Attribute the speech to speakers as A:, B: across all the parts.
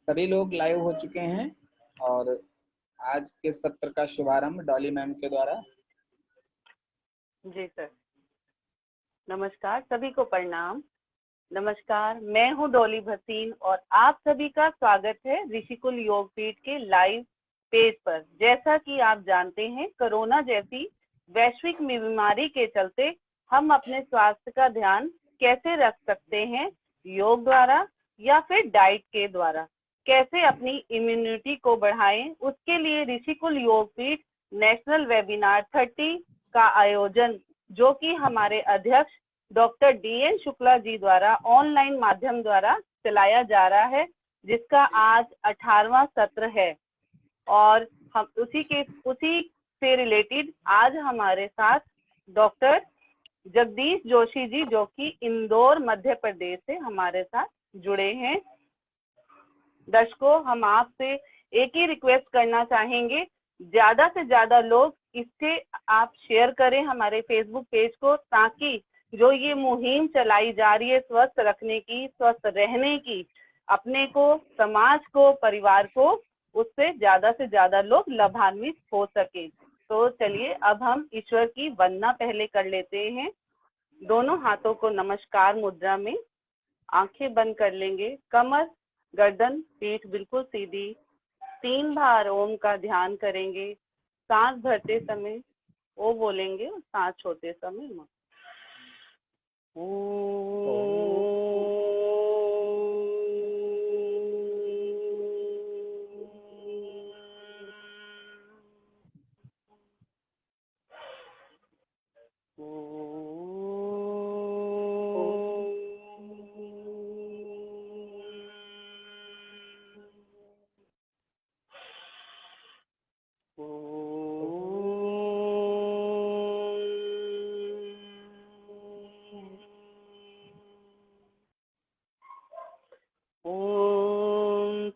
A: सभी लोग लाइव हो चुके हैं और आज के सत्र का शुभारंभ डॉली मैम के द्वारा।
B: जी सर, नमस्कार, सभी को प्रणाम। नमस्कार, मैं हूं डॉली भसीन और आप सभी का स्वागत है ऋषिकुल योगपीठ के लाइव पेज पर। जैसा कि आप जानते हैं, कोरोना जैसी वैश्विक बीमारी के चलते हम अपने स्वास्थ्य का ध्यान कैसे रख सकते हैं, योग द्वारा या फिर डाइट के द्वारा, कैसे अपनी इम्यूनिटी को बढ़ाएं, उसके लिए ऋषिकुल योगपीठ नेशनल वेबिनार 30 का आयोजन, जो कि हमारे अध्यक्ष डॉक्टर DN शुक्ला जी द्वारा ऑनलाइन माध्यम द्वारा चलाया जा रहा है, जिसका आज 18वां सत्र है। और हम उसी से रिलेटेड आज हमारे साथ डॉक्टर जगदीश जोशी जी, जो कि इंदौर मध्य प्रदेश से हमारे साथ जुड़े हैं। दर्शकों, हम आपसे एक ही रिक्वेस्ट करना चाहेंगे, ज्यादा से ज्यादा लोग इससे आप शेयर करें हमारे फेसबुक पेज को, ताकि जो ये मुहिम चलाई जा रही है स्वस्थ रखने की, स्वस्थ रहने की, अपने को, समाज को, परिवार को, उससे ज्यादा से ज्यादा लोग लाभान्वित हो सके। तो चलिए अब हम ईश्वर की वंदना पहले कर लेते हैं। दोनों हाथों को नमस्कार मुद्रा में, आंखें बंद कर लेंगे, कमर, गर्दन, पीठ बिल्कुल सीधी। 3 बार ओम का ध्यान करेंगे। सांस भरते समय ओ बोलेंगे और सांस छोड़ते समय म। ॐ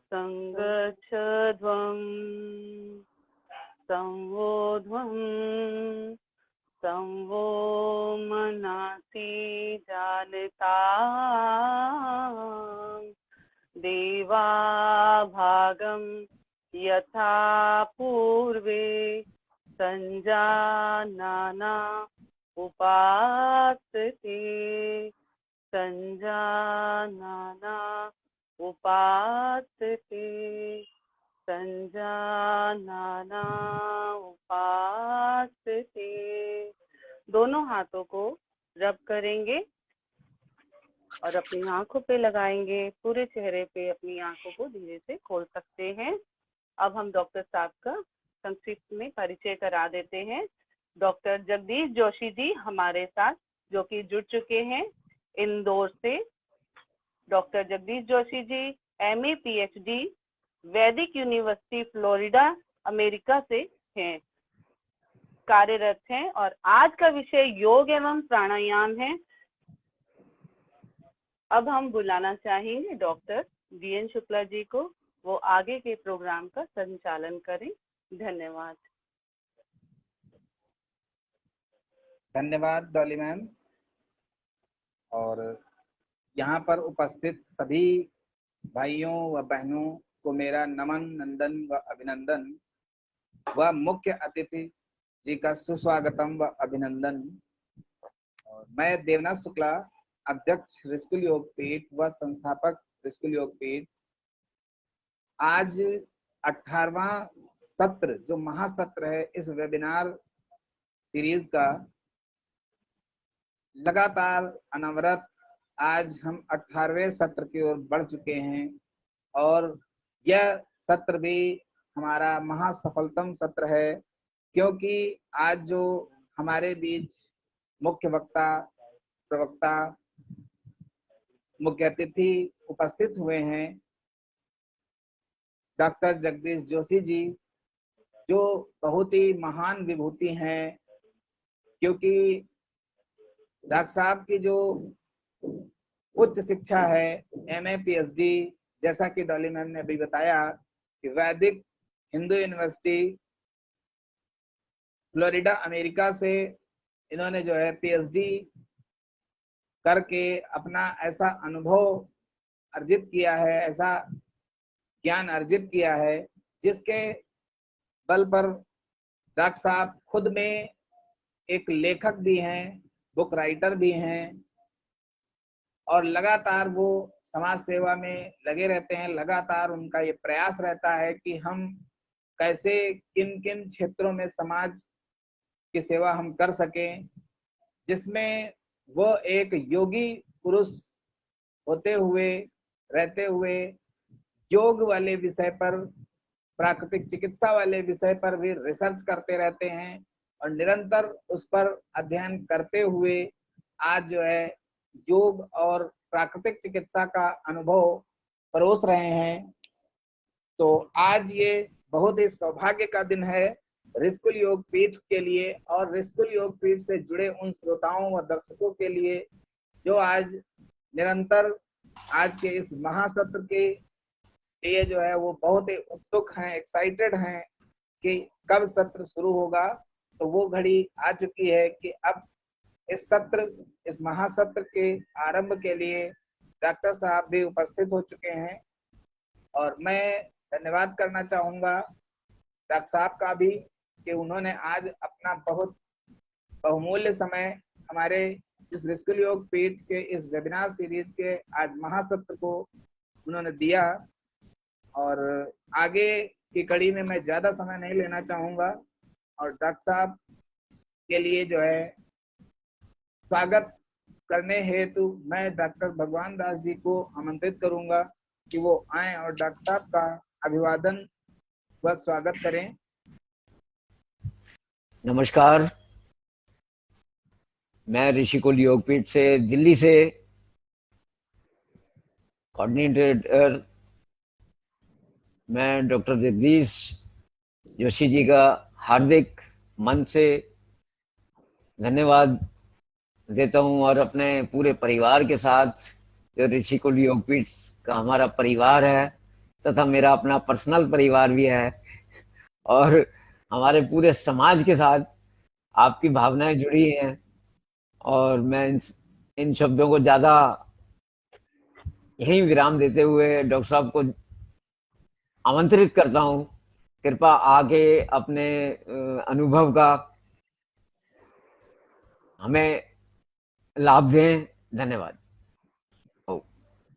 B: संगच्छध्वं संवोध्वं संवो मनासि जानता देवा भागं यथा पूर्वे संजानाना उपासते संजानाना उपासते संजानाना उपासते। दोनों हाथों को रब करेंगे और अपनी आंखों पे लगाएंगे। पूरे चेहरे पे अपनी आंखों को धीरे से खोल सकते हैं। अब हम डॉक्टर साहब का संक्षिप्त में परिचय करा देते हैं। डॉक्टर जगदीश जोशी जी हमारे साथ जो कि जुड़ चुके हैं इंदौर से। Doctor Jagdish Joshi ji MA PhD वैदिक यूनिवर्सिटी फ्लोरिडा अमेरिका से हैं, कार्यरत हैं, और आज का विषय योग एवं प्राणायाम है। अब हम बुलाना चाहेंगे डॉक्टर DN शुक्ला जी को, वो आगे के प्रोग्राम का संचालन करें। धन्यवाद।
A: धन्यवाद डॉली मैम। और यहाँ पर उपस्थित सभी भाइयों व बहनों को मेरा नमन, नंदन व अभिनंदन व मुख्य अतिथि जी का सुस्वागतम व अभिनंदन। और मैं देवनाथ शुक्ला, अध्यक्ष ऋषिकुल योगपीठ व संस्थापक ऋषिकुल योगपीठ, आज 18वां सत्र जो महासत्र है इस वेबिनार सीरीज का, लगातार अनवरत आज हम 18वें सत्र की ओर बढ़ चुके हैं और यह सत्र भी हमारा महासफलतम सत्र है, क्योंकि आज जो हमारे बीच मुख्य वक्ता, प्रवक्ता, मुख्य अतिथि उपस्थित हुए हैं, डॉक्टर जगदीश जोशी जी, जो बहुत ही महान विभूति हैं, क्योंकि डॉक्टर साहब की जो उच्च शिक्षा है MA PhD, जैसा कि डॉली मैम ने अभी बताया कि वैदिक हिंदू यूनिवर्सिटी फ्लोरिडा अमेरिका से इन्होंने जो है PhD करके अपना ऐसा अनुभव अर्जित किया है, ऐसा ज्ञान अर्जित किया है, जिसके बल पर डॉक्टर साहब खुद में एक लेखक भी हैं, बुक राइटर भी हैं, और लगातार वो समाज सेवा में लगे रहते हैं। लगातार उनका ये प्रयास रहता है कि हम कैसे किन किन क्षेत्रों में समाज की सेवा हम कर सकें, जिसमें वो एक योगी पुरुष होते हुए रहते हुए योग वाले विषय पर, प्राकृतिक चिकित्सा वाले विषय पर भी रिसर्च करते रहते हैं और निरंतर उस पर अध्ययन करते हुए आज जो है योग और प्राकृतिक चिकित्सा का अनुभव परोस रहे हैं। तो आज ये बहुत ही सौभाग्य का दिन है ऋषिकुल योग पीठ के लिए और ऋषिकुल योग पीठ से जुड़े उन श्रोताओं व दर्शकों के लिए जो आज निरंतर आज के इस महासत्र के लिए जो है वो बहुत ही उत्सुक हैं, एक्साइटेड हैं कि कब सत्र शुरू होगा। तो वो घड़ी आ चुकी है कि अब इस सत्र, इस महासत्र के आरंभ के लिए डॉक्टर साहब भी उपस्थित हो चुके हैं और मैं धन्यवाद करना चाहूंगा डॉक्टर साहब का भी कि उन्होंने आज अपना बहुत बहुमूल्य समय हमारे इस ऋषिकुल योग पीठ के इस वेबिनार सीरीज के आज महासत्र को उन्होंने दिया। और आगे की कड़ी में मैं ज्यादा समय नहीं लेना चाहूंगा और डॉक्टर साहब के लिए जो है स्वागत करने हेतु मैं डॉक्टर भगवान दास जी को आमंत्रित करूंगा कि वो आए और डॉक्टर साहब का अभिवादन व स्वागत करें।
C: नमस्कार, मैं ऋषिकुल योगपीठ से दिल्ली से कोऑर्डिनेटर मैं डॉक्टर जगदीश जोशी जी का हार्दिक मन से धन्यवाद देता हूं और अपने पूरे परिवार के साथ जो ऋषिकुल योगपीठ का हमारा परिवार है तथा मेरा अपना पर्सनल परिवार भी है और हमारे पूरे समाज के साथ आपकी भावनाएं जुड़ी हैं और मैं इन शब्दों को ज्यादा यहीं विराम देते हुए डॉक्टर साहब को आमंत्रित करता हूं, कृपया आके अपने अनुभव का हमें लाभ दें। धन्यवाद।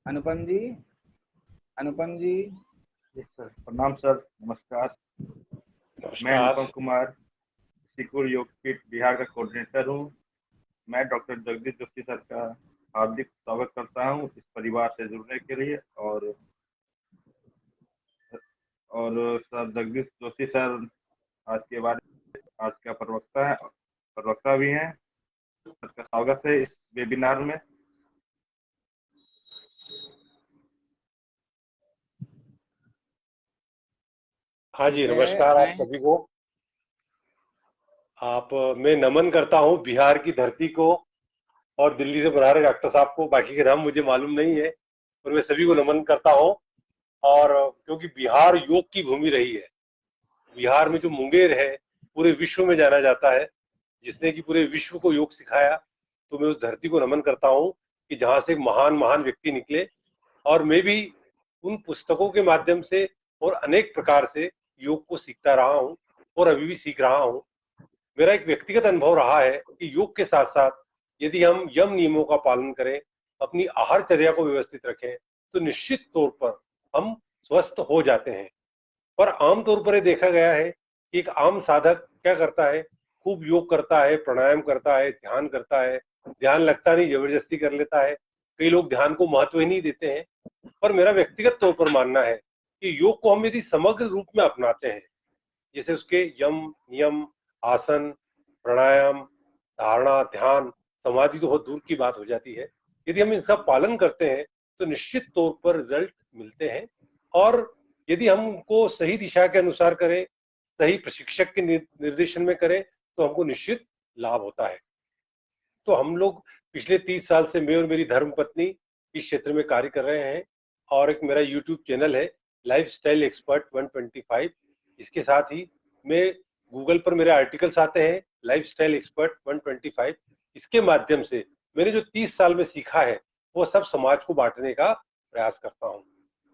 A: अनुपम जी, अनुपम जी।
D: सर प्रणाम सर, नमस्कार। मैं अनुपम कुमार ऋषिकुल योगपीठ बिहार का कोऑर्डिनेटर हूँ। मैं डॉक्टर जगदीश जोशी सर का हार्दिक स्वागत करता हूँ इस परिवार से जुड़ने के लिए। और सर जगदीश जोशी सर आज का प्रवक्ता भी हैं। सर का स्वागत है इस वेबिनार में।
E: हाँ जी, नमस्कार आप सभी को। मैं नमन करता हूँ बिहार की धरती को और दिल्ली से बुला रहे डॉक्टर साहब को। बाकी के नाम मुझे मालूम नहीं है और मैं सभी को नमन करता हूँ। और क्योंकि बिहार योग की भूमि रही है, बिहार में जो मुंगेर है पूरे विश्व में जाना जाता है, जिसने कि पूरे विश्व को योग सिखाया। तो मैं उस धरती को नमन करता हूँ कि जहाँ से महान महान व्यक्ति निकले। और मैं भी उन पुस्तकों के माध्यम से और अनेक प्रकार से योग को सीखता रहा हूँ और अभी भी सीख रहा हूँ। मेरा एक व्यक्तिगत अनुभव रहा है कि योग के साथ साथ यदि हम यम नियमों का पालन करें, अपनी आहारचर्या को व्यवस्थित रखें, तो निश्चित तौर पर हम स्वस्थ हो जाते हैं। पर आमतौर पर ये देखा गया है कि एक आम साधक क्या करता है, खूब योग करता है, प्राणायाम करता है, ध्यान करता है, ध्यान लगता नहीं, जबरदस्ती कर लेता है। कई लोग ध्यान को महत्व ही नहीं देते हैं। पर मेरा व्यक्तिगत तौर पर मानना है कि योग को हम यदि समग्र रूप में अपनाते हैं, जैसे उसके यम नियम, आसन, प्राणायाम, धारणा, ध्यान, समाधि तो बहुत दूर की बात हो जाती है, यदि हम इनका पालन करते हैं तो निश्चित तौर पर रिजल्ट मिलते हैं। और यदि हम उनको सही दिशा के अनुसार करें, सही प्रशिक्षक के निर्देशन में करें, तो हमको निश्चित लाभ होता है। तो हम लोग पिछले 30 साल से मैं और मेरी धर्मपत्नी इस क्षेत्र में कार्य कर रहे हैं और एक मेरा YouTube चैनल है लाइफस्टाइल एक्सपर्ट 125। इसके साथ ही मैं गूगल पर मेरे आर्टिकल्स आते हैं लाइफस्टाइल एक्सपर्ट 125। इसके माध्यम से मैंने जो 30 साल में सीखा है वो सब समाज को बांटने का प्रयास करता हूँ।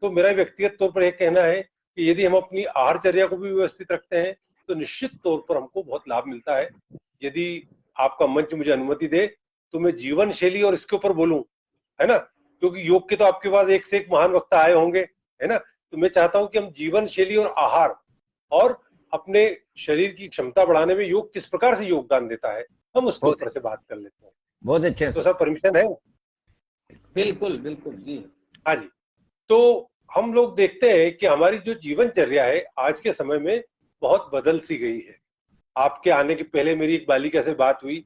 E: तो मेरा व्यक्तिगत तौर पर यह कहना है कि यदि हम अपनी आहारचर्या को भी व्यवस्थित रखते हैं तो निश्चित तौर पर हमको बहुत लाभ मिलता है। यदि आपका मंच मुझे अनुमति दे तो मैं जीवन शैली और इसके ऊपर बोलूं, है ना, क्योंकि योग के तो आपके पास एक से एक महान वक्ता आए होंगे, है ना। तो मैं चाहता हूं कि हम जीवन शैली और आहार और अपने शरीर की क्षमता बढ़ाने में योग किस प्रकार से योगदान देता है, हम उसके ऊपर से बात कर लेते हैं।
C: बहुत अच्छे
E: तो सर परमिशन है?
A: बिल्कुल बिल्कुल जी।
E: हाँ जी। तो हम लोग देखते हैं कि हमारी जो जीवनचर्या है आज के समय में बहुत बदल सी गई है। आपके आने के पहले मेरी एक बालिका से बात हुई,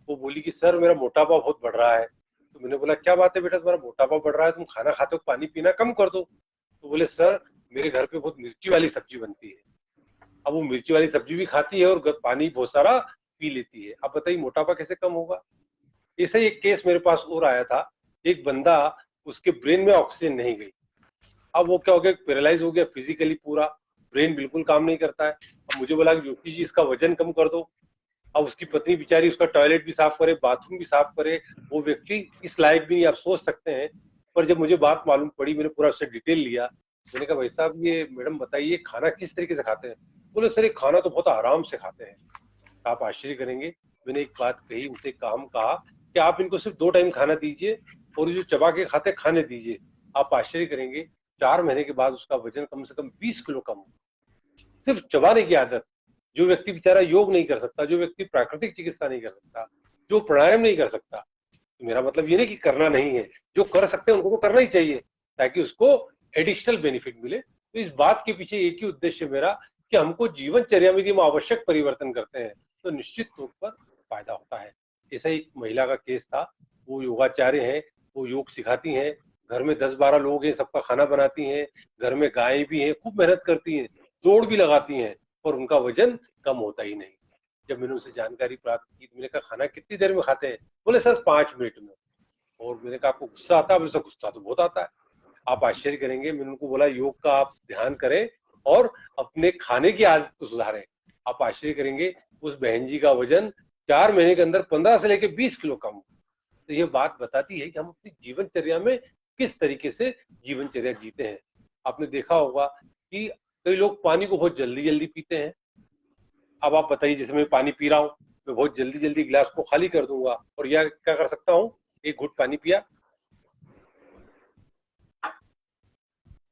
E: वो बोली कि सर मेरा मोटापा बहुत बढ़ रहा है। तो मैंने बोला क्या बात है बेटा, तुम्हारा मोटापा बढ़ रहा है, तुम खाना खाते हो, पानी पीना कम कर दो। तो बोले सर मेरे घर पे बहुत मिर्ची वाली सब्जी बनती है। अब वो मिर्ची वाली सब्जी भी खाती है और पानी बहुत सारा पी लेती है, अब बताइए मोटापा कैसे कम होगा। ऐसा ही एक केस मेरे पास और आया था, एक बंदा, उसके ब्रेन में ऑक्सीजन नहीं गई। अब वो क्या हो गया, पैरालाइज हो गया फिजिकली, पूरा ब्रेन बिल्कुल काम नहीं करता है। अब मुझे बोला कि जोशी जी इसका वजन कम कर दो। अब उसकी पत्नी बेचारी उसका टॉयलेट भी साफ करे, बाथरूम भी साफ करे, वो व्यक्ति इस लायक भी नहीं, आप सोच सकते हैं। पर जब मुझे बात मालूम पड़ी, मैंने पूरा उससे डिटेल लिया। मैंने कहा भाई साहब ये मैडम बताइए खाना किस तरीके से खाते हैं। बोले सर ये खाना तो बहुत आराम से खाते हैं। आप आश्चर्य करेंगे, मैंने एक बात कही उनसे, काम कहा कि आप इनको सिर्फ 2 टाइम खाना दीजिए और ये जो चबा के खाते खाने दीजिए। आप आश्चर्य करेंगे 4 महीने के बाद उसका वजन कम से कम 20 किलो कम। सिर्फ चबाने की आदत। जो व्यक्ति बेचारा योग नहीं कर सकता, जो व्यक्ति प्राकृतिक चिकित्सा नहीं कर सकता, जो प्राणायाम नहीं कर सकता, तो मेरा मतलब ये नहीं कि करना नहीं है, जो कर सकते हैं उनको तो करना ही चाहिए ताकि उसको एडिशनल बेनिफिट मिले। तो इस बात के पीछे एक ही उद्देश्य मेरा कि हमको जीवनचर्या में यदि हम आवश्यक परिवर्तन करते हैं तो निश्चित तौर पर फायदा होता है। ऐसा ही एक महिला का केस था, वो योगाचार्य है, वो योग सिखाती हैं, घर में 10-12 लोग हैं, सबका खाना बनाती हैं, घर में गायें भी हैं, खूब मेहनत करती हैं, दौड़ भी लगाती हैं, पर उनका वजन कम होता ही नहीं। जब मैंने उनसे जानकारी प्राप्त की तो मैंने कहा खाना कितनी देर में खाते हैं? बोले सर 5 मिनट में। और मैंने कहा आपको गुस्सा आता है? बोले सर गुस्सा तो बहुत आता है। आप आश्चर्य करेंगे, मैंने उनको बोला योग का आप ध्यान करें और अपने खाने की आदत को सुधारें। आप आश्चर्य करेंगे उस बहन जी का वजन 4 महीने के अंदर 15 से लेकर 20 किलो कम। तो ये बात बताती है कि हम अपनी जीवनचर्या में किस तरीके से जीवनचर्या जीते हैं। आपने देखा होगा कि कई लोग पानी को बहुत जल्दी जल्दी पीते हैं। अब आप बताइए, जैसे मैं पानी पी रहा हूँ, मैं बहुत जल्दी जल्दी गिलास को खाली कर दूंगा और यह क्या कर सकता हूँ, एक घुट पानी पिया,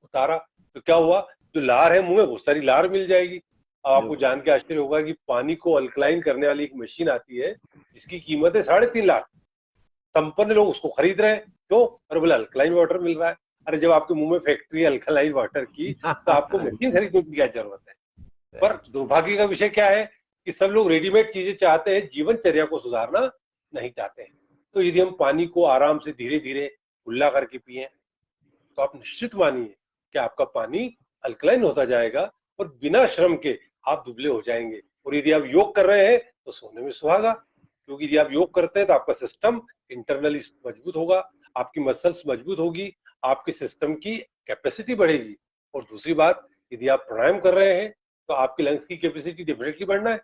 E: उतारा, तो क्या हुआ, जो लार है मुंह में बहुत सारी लार मिल जाएगी। अब आपको जान के आश्चर्य होगा कि पानी को अल्कलाइन करने वाली एक मशीन आती है जिसकी कीमत है 3.5 लाख। संपन्न लोग उसको खरीद रहे हैं, क्यों? अरे बोले अल्कलाइन वाटर मिल रहा है। अरे जब आपके मुंह में फैक्ट्री है अल्कलाइन वाटर की तो आपको मशीन खरीदने की क्या जरूरत है। पर दुर्भाग्य का विषय क्या है कि सब लोग रेडीमेड चीजें चाहते हैं, जीवनचर्या को सुधारना नहीं चाहते हैं। तो यदि हम पानी को आराम से धीरे धीरे कुल्ला करके पिए तो आप निश्चित मानिए कि आपका पानी अल्कलाइन होता जाएगा और बिना श्रम के आप दुबले हो जाएंगे। और यदि आप योग कर रहे हैं तो सोने में सुहागा, क्योंकि यदि आप योग करते हैं तो आपका सिस्टम इंटरनली मजबूत होगा, आपकी मसल्स मजबूत होगी, आपके सिस्टम की कैपेसिटी बढ़ेगी। और दूसरी बात, यदि आप प्राणायाम कर रहे हैं तो आपकी लंग्स की कैपेसिटी डेफिनेटली बढ़ना है,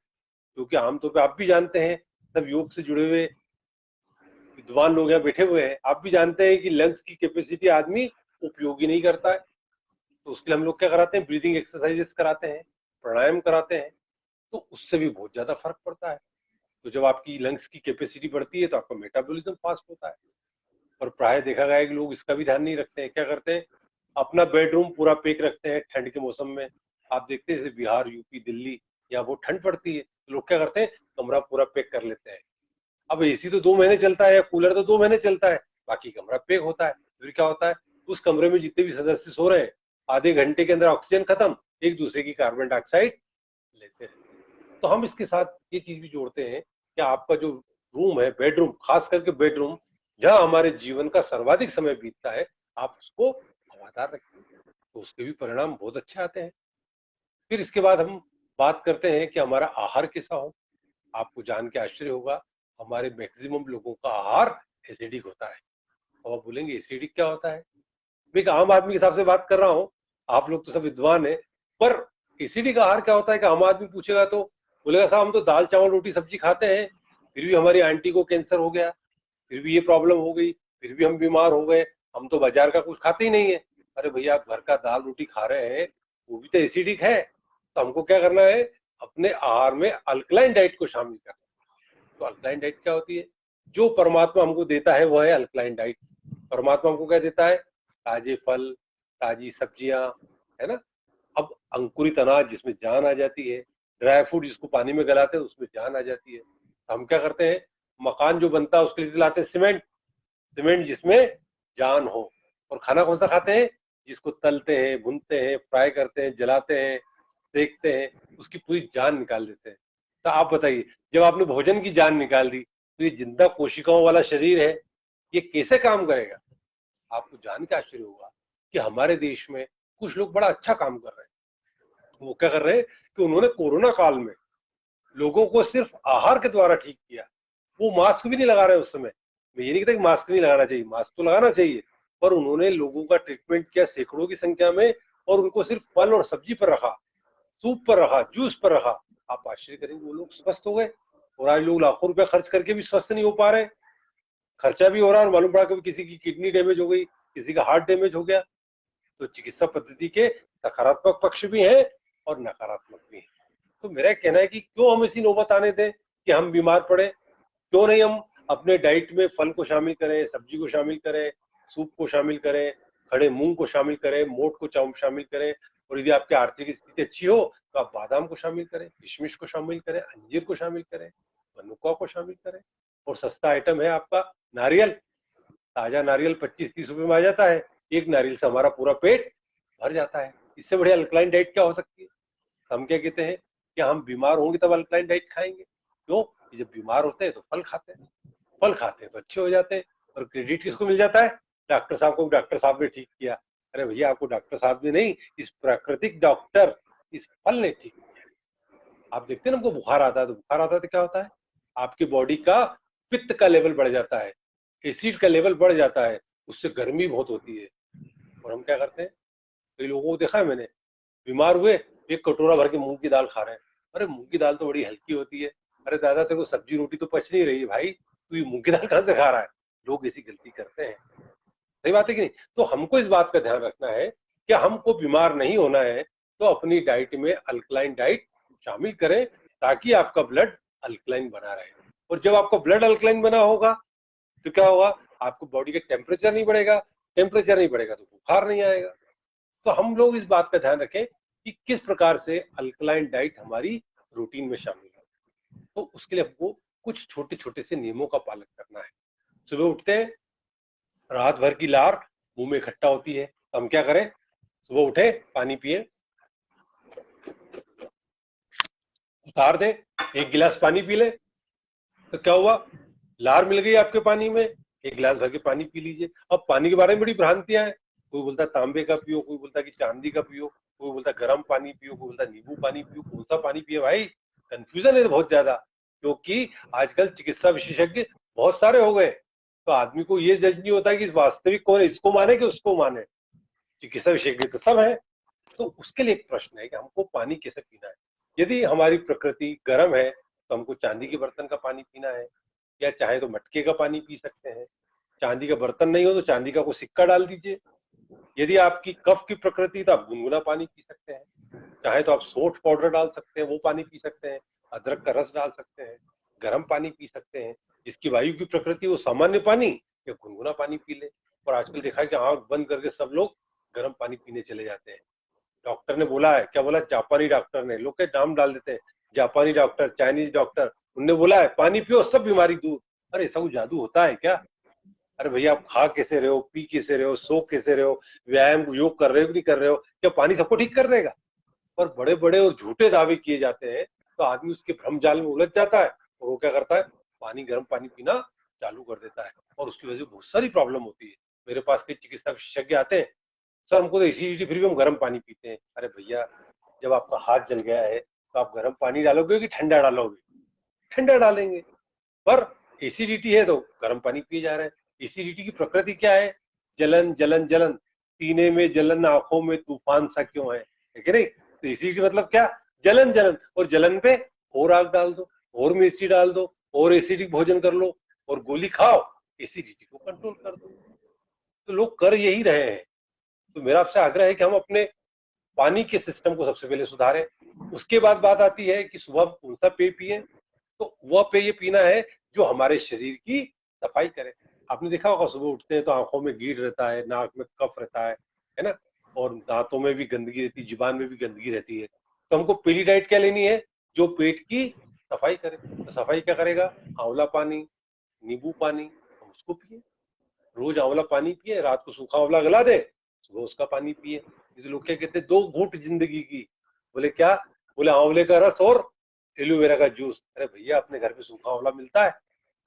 E: क्योंकि आमतौर पर आप भी जानते हैं, सब योग से जुड़े हुए विद्वान लोग यहाँ बैठे हुए हैं, आप भी जानते हैं कि लंग्स की कैपेसिटी आदमी उपयोगी नहीं करता है। तो उसके लिए हम लोग क्या कराते हैं, ब्रीदिंग एक्सरसाइजेस कराते हैं, प्राणायाम कराते हैं, तो उससे भी बहुत ज्यादा फर्क पड़ता है। तो जब आपकी लंग्स की कैपेसिटी बढ़ती है तो आपका मेटाबॉलिज्म फास्ट होता है। और प्राय देखा गया है कि लोग इसका भी ध्यान नहीं रखते हैं। क्या करते हैं, अपना बेडरूम पूरा पैक रखते हैं ठंड के मौसम में। आप देखते हैं जैसे बिहार, यूपी, दिल्ली, यहाँ बहुत ठंड पड़ती है, तो लोग क्या करते हैं, कमरा पूरा पैक कर लेते हैं। अब एसी तो 2 महीने चलता है या कूलर तो 2 महीने चलता है, बाकी कमरा पैक होता है। फिर क्या होता है, उस कमरे में जितने भी सदस्य सो रहे हैं, आधे घंटे के अंदर ऑक्सीजन खत्म, एक दूसरे की कार्बन डाइऑक्साइड लेते हैं। तो हम इसके साथ ये चीज भी जोड़ते हैं कि आपका जो रूम है, बेडरूम, खास करके बेडरूम, जहाँ हमारे जीवन का सर्वाधिक समय बीतता है, आप उसको हवादार रखें तो उसके भी परिणाम बहुत अच्छे आते हैं। फिर इसके बाद हम बात करते हैं कि हमारा आहार कैसा हो। आपको जान के आश्चर्य होगा, हमारे मैक्सिमम लोगों का आहार एसिडिक होता है। और आप बोलेंगे एसिडिक क्या होता है? मैं एक आम आदमी के हिसाब से बात कर रहा हूँ, आप लोग तो सब विद्वान है, पर एसिडिक आहार क्या होता है कि आम आदमी पूछेगा तो बोलेगा साहब हम तो दाल चावल रोटी सब्जी खाते हैं, फिर भी हमारी आंटी को कैंसर हो गया, फिर भी ये प्रॉब्लम हो गई, फिर भी हम बीमार हो गए, हम तो बाजार का कुछ खाते ही नहीं है। अरे भैया आप घर का दाल रोटी खा रहे हैं, वो भी तो एसिडिक है। तो हमको क्या करना है, अपने आहार में अल्कलाइन डाइट को शामिल करना। तो अल्कलाइन डाइट क्या होती है? जो परमात्मा हमको देता है वो है अल्कलाइन डाइट। परमात्मा हमको क्या देता है? ताजे फल, ताजी सब्जियां, है ना। अब अंकुरित अनाज जिसमें जान आ जाती है, ड्राई फ्रूट जिसको पानी में गलाते हैं उसमें जान आ जाती है। तो हम क्या करते हैं, मकान जो बनता है उसके लिए लाते हैं सीमेंट, सीमेंट जिसमें जान हो। और खाना कौन सा खाते हैं? जिसको तलते हैं, भूनते हैं, फ्राई करते हैं, जलाते हैं, सेकते हैं, उसकी पूरी जान निकाल देते हैं। तो आप बताइए, जब आपने भोजन की जान निकाल दी तो ये जिंदा कोशिकाओं वाला शरीर है, ये कैसे काम करेगा? आपको जान के आश्चर्य होगा कि हमारे देश में कुछ लोग बड़ा अच्छा काम कर रहे हैं। वो क्या कर रहे हैं कि उन्होंने कोरोना काल में लोगों को सिर्फ आहार के द्वारा ठीक किया। वो मास्क भी नहीं लगा रहे उस समय। मैं ये नहीं कहता कि मास्क नहीं लगाना चाहिए, मास्क तो लगाना चाहिए, पर उन्होंने लोगों का ट्रीटमेंट किया सैकड़ों की संख्या में, और उनको सिर्फ फल और सब्जी पर रखा, सूप पर रखा, जूस पर रखा। आप आश्चर्य करेंगे वो लोग स्वस्थ हो गए। और आज लोग लाखों रुपए खर्च करके भी स्वस्थ नहीं हो पा रहे। खर्चा भी हो रहा है और मालूम पड़ा कि किसी की किडनी डैमेज हो गई, किसी का हार्ट डैमेज हो गया। तो चिकित्सा पद्धति के सकारात्मक पक्ष भी हैं और नकारात्मक भी हैं। तो मेरा कहना है कि क्यों हम ऐसी नौबत आने दें कि हम बीमार पड़े। क्यों नहीं हम अपने डाइट में फल को शामिल करें, सब्जी को शामिल करें, सूप को शामिल करें, खड़े मूंग को शामिल करें, मोठ को शामिल करें। और यदि आपकी आर्थिक स्थिति अच्छी हो तो आप बादाम को शामिल करें, किशमिश को शामिल करें, अंजीर को शामिल करें, मनुका को शामिल करें। और सस्ता आइटम है आपका नारियल। ताजा नारियल 25-30 रुपए में आ जाता है। एक नारियल से हमारा पूरा पेट भर जाता है। इससे बढ़िया अल्कलाइन डाइट क्या हो सकती है? हम क्या कहते हैं कि हम बीमार होंगे तब अल्कलाइन डाइट खाएंगे। क्यों? जब बीमार होते हैं तो फल खाते हैं, फल खाते हैं तो अच्छे हो जाते हैं। और क्रेडिट किसको मिल जाता है? डॉक्टर साहब को। डॉक्टर साहब ने ठीक किया। अरे भैया आपको डॉक्टर साहब ने नहीं, इस प्राकृतिक डॉक्टर, इस फल ने ठीक किया। आप देखते हैं ना, हमको बुखार आता है तो क्या होता है? आपकी बॉडी का पित्त का लेवल बढ़ जाता है, एसिड का लेवल बढ़ जाता है, उससे गर्मी बहुत होती है। और हम क्या करते हैं, कई लोगों को देखा है मैंने, बीमार हुए, एक कटोरा भर के मूंग की दाल खा रहे हैं। अरे मूंग की दाल तो बड़ी हल्की होती है। अरे दादा तेरे को सब्जी रोटी तो पच नहीं रही है भाई, तू ये मूंग की दाल कहां से खा रहा है? लोग ऐसी गलती करते हैं। सही बात है कि नहीं? तो हमको इस बात का ध्यान रखना है कि हमको बीमार नहीं होना है, तो अपनी डाइट में अल्कलाइन डाइट शामिल करें ताकि आपका ब्लड अल्कलाइन बना रहे। और जब आपका ब्लड अल्कलाइन बना होगा तो क्या होगा? आपको बॉडी का टेम्परेचर नहीं बढ़ेगा, टेम्परेचर नहीं बढ़ेगा तो बुखार नहीं आएगा। तो हम लोग इस बात का ध्यान रखें कि किस प्रकार से अल्कलाइन डाइट हमारी रूटीन में शामिल है। तो उसके लिए हमको कुछ छोटे छोटे से नियमों का पालन करना है। सुबह उठते हैं, रात भर की लार मुंह में इकट्ठा होती है, तो हम क्या करें? सुबह उठे, पानी पिए, उतार दे, एक गिलास पानी पी ले। तो क्या हुआ? लार मिल गई आपके पानी में, एक गिलास भर के पानी पी लीजिए। अब पानी के बारे में बड़ी भ्रांतियां हैं। कोई बोलता है तांबे का पियो, कोई बोलता है कि चांदी का पियो, कोई बोलता है गर्म पानी पियो, कोई बोलता है नींबू पानी पियो। कौन सा पानी पिए भाई? कंफ्यूजन है बहुत ज्यादा, क्योंकि आजकल चिकित्सा विशेषज्ञ बहुत सारे हो गए। तो आदमी को ये जज नहीं होता कि वास्तविक कौन है, इसको माने कि उसको माने। चिकित्सा विशेषज्ञ तो सब है। तो उसके लिए एक प्रश्न है कि हमको पानी कैसे पीना है। यदि हमारी प्रकृति गर्म है तो हमको चांदी के बर्तन का पानी पीना है, या चाहे तो मटके का पानी पी सकते हैं। चांदी का बर्तन नहीं हो तो चांदी का कोई सिक्का डाल दीजिए। यदि आपकी कफ की प्रकृति तो आप गुनगुना पानी पी सकते हैं। चाहे तो आप सोंठ पाउडर डाल सकते हैं, वो पानी पी सकते हैं। अदरक का रस डाल सकते हैं, गर्म पानी पी सकते हैं। जिसकी वायु की प्रकृति वो सामान्य पानी या गुनगुना पानी पी ले। और आजकल देखा है कि आंख बंद करके सब लोग गर्म पानी पीने चले जाते हैं। डॉक्टर ने बोला है, क्या बोला? जापानी डॉक्टर ने, लोग के नाम डाल देते हैं, जापानी डॉक्टर, चाइनीज डॉक्टर, उनने बोला है पानी पियो सब बीमारी दूर। अरे ऐसा कोई जादू होता है क्या? अरे भैया आप खा कैसे रहे हो, पी कैसे रहे हो, सो कैसे रहे हो, व्यायाम योग कर रहे हो कि नहीं कर रहे हो, क्या पानी सबको ठीक कर देगा? पर बड़े बड़े और झूठे दावे किए जाते हैं, तो आदमी उसके भ्रम जाल में उलझ जाता है और वो क्या करता है? पानी, गर्म पानी पीना चालू कर देता है, और उसकी वजह से बहुत सारी प्रॉब्लम होती है। मेरे पास कई चिकित्सा विशेषज्ञ आते हैं, सर हमको तो एसिडिटी फिर भी हम गर्म पानी पीते हैं। अरे भैया जब आपका हाथ जल गया है तो आप गर्म पानी डालोगे कि ठंडा डालोगे? ठंडा डालेंगे। पर एसिडिटी है तो गर्म पानी पिए जा रहे हैं। एसिडिटी की प्रकृति क्या है? जलन जलन जलन, सीने में जलन, आंखों में तूफान सा क्यों है कि नहीं? तो एसिडिटी मतलब क्या? जलन जलन। और जलन पे और आग डाल दो, और मिर्ची डाल दो, और एसिडिक भोजन कर लो, और गोली खाओ, एसिडिटी को कंट्रोल कर दो। तो लोग कर यही रहे हैं। तो मेरा आपसे आग्रह है कि हम अपने पानी के सिस्टम को सबसे पहले सुधारें। उसके बाद बात आती है कि सुबह कौन सा पेय पिए, तो वह पेय पीना है जो हमारे शरीर की सफाई करे। आपने देखा होगा सुबह उठते हैं तो आंखों में गीड़ रहता है, नाक में कफ रहता है ना, और दांतों में भी गंदगी रहती है, जुबान में भी गंदगी रहती है। तो हमको पहली डाइट क्या लेनी है, जो पेट की सफाई करे। तो सफाई क्या करेगा, आंवला पानी, नींबू पानी, हम उसको पिए। रोज आंवला पानी पिए, रात को सूखा आंवला गला दे, सुबह उसका पानी पिए। जैसे लोग क्या कहते हैं, 2 घूंट जिंदगी की, बोले क्या, बोले आंवले का रस और एलोवेरा का जूस। अरे भैया, अपने घर पे सूखा आंवला मिलता है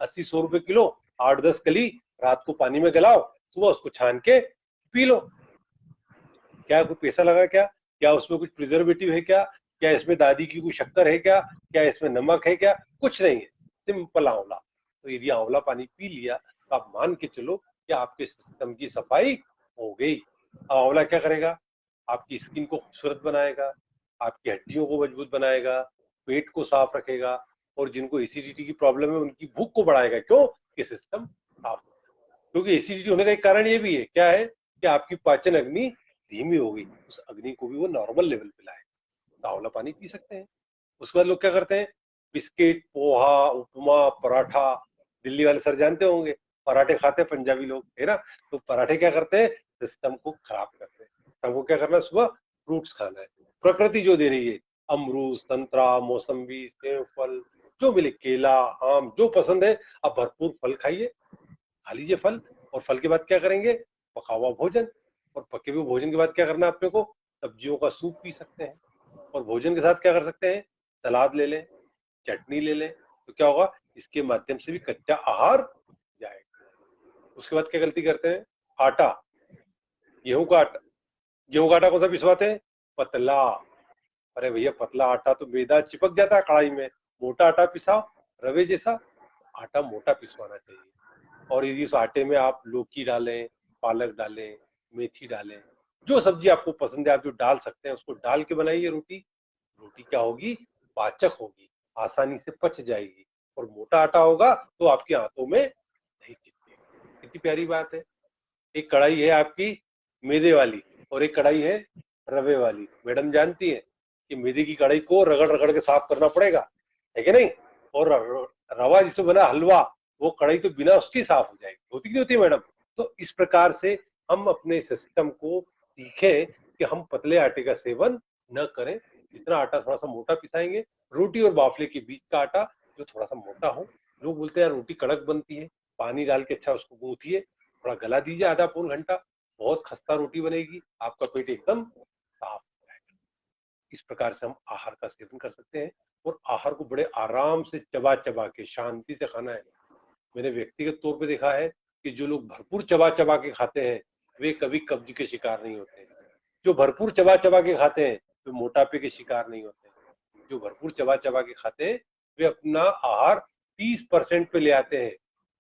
E: 80-100 रुपए किलो, 8-10 कली रात को पानी में गलाओ, सुबह उसको छान के पी लो। क्या कोई पैसा लगा, क्या उसमें कुछ प्रिजर्वेटिव है, क्या इसमें दादी की कोई शक्कर है, क्या इसमें नमक है, क्या कुछ नहीं है, सिंपल आंवला। तो यदि आंवला पानी पी लिया तो आप मान के चलो कि आपके सिस्टम की सफाई हो गई। आंवला क्या करेगा, आपकी स्किन को खूबसूरत बनाएगा, आपकी हड्डियों को मजबूत बनाएगा, पेट को साफ रखेगा, और जिनको एसिडिटी की प्रॉब्लम है उनकी भूख को बढ़ाएगा। क्यों, कि सिस्टम साफ हो। क्योंकि एसिडिटी होने का एक कारण ये भी है, क्या है, कि आपकी पाचन अग्नि धीमी हो गई, उस अग्नि को भी वो नॉर्मल लेवल पे लाए। तो आंवला पानी पी सकते हैं। उसके बाद लोग क्या करते हैं, बिस्किट, पोहा, उपमा, पराठा, दिल्ली वाले सर जानते होंगे, पराठे खाते हैं पंजाबी लोग, है ना। तो पराठे क्या करते हैं, सिस्टम को खराब करते हैं। हमको क्या करना है, सुबह फ्रूट्स खाना है, प्रकृति जो दे रही है, अमरूद, संतरा, मौसम्बी, सेब, फल जो मिले, केला, आम, जो पसंद है आप भरपूर फल खाइए, खा लीजिए फल। और फल के बाद क्या करेंगे, पका हुआ भोजन। और पके हुए भोजन के बाद क्या करना है अपने को, सब्जियों का सूप पी सकते हैं। और भोजन के साथ क्या कर सकते हैं, सलाद ले लें, चटनी ले लें। तो क्या होगा, इसके माध्यम से भी कच्चा आहार जाएगा। उसके बाद क्या गलती करते हैं, आटा, गेहूं का आटा, गेहूं का आटा कौन सा पिसवाते हैं, पतला। अरे भैया, पतला आटा तो मैदा चिपक जाता है कढ़ाई में, मोटा आटा पिसाओ रवे जैसा। आटा मोटा पिसवाना चाहिए। और यदि उस आटे में आप लौकी डालें, पालक डालें, मेथी डालें, जो सब्जी आपको पसंद है आप जो डाल सकते हैं उसको डाल के बनाइए रोटी। रोटी क्या होगी, पाचक होगी, आसानी से पच जाएगी। और मोटा आटा होगा तो आपके हाथों में नहीं चिपकेगा। कितनी प्यारी बात है। एक कढ़ाई है आपकी मैदे वाली और एक कढ़ाई है रवे वाली। मैडम जानती है कि मैदे की कढ़ाई को रगड़ रगड़ के साफ करना पड़ेगा, है कि नहीं। और रवा जिससे बना हलवा, वो कढ़ाई तो बिना उसकी साफ हो जाएगी, होती नहीं होती मैडम। तो इस प्रकार से हम अपने सिस्टम को सीखें कि हम पतले आटे का सेवन न करें। जितना आटा थोड़ा सा मोटा पिसाएंगे, रोटी और बाफले के बीच का आटा जो थोड़ा सा मोटा हो। लोग बोलते हैं यार रोटी कड़क बनती है, पानी डाल के अच्छा उसको गूंथिए, थोड़ा गला दीजिए आधा पौन घंटा, बहुत खस्ता रोटी बनेगी, आपका पेट एकदम साफ हो जाएगा। इस प्रकार से हम आहार का सेवन कर सकते हैं। और आहार को बड़े आराम से चबा चबा के शांति से खाना है। मैंने व्यक्तिगत तौर पे देखा है कि जो लोग भरपूर चबा चबा के खाते हैं वे कभी कब्ज के शिकार नहीं होते। जो भरपूर चबा चबा के खाते हैं वे मोटापे के शिकार नहीं होते। जो भरपूर चबा चबा के खाते हैं वे अपना आहार 30% पे ले आते हैं,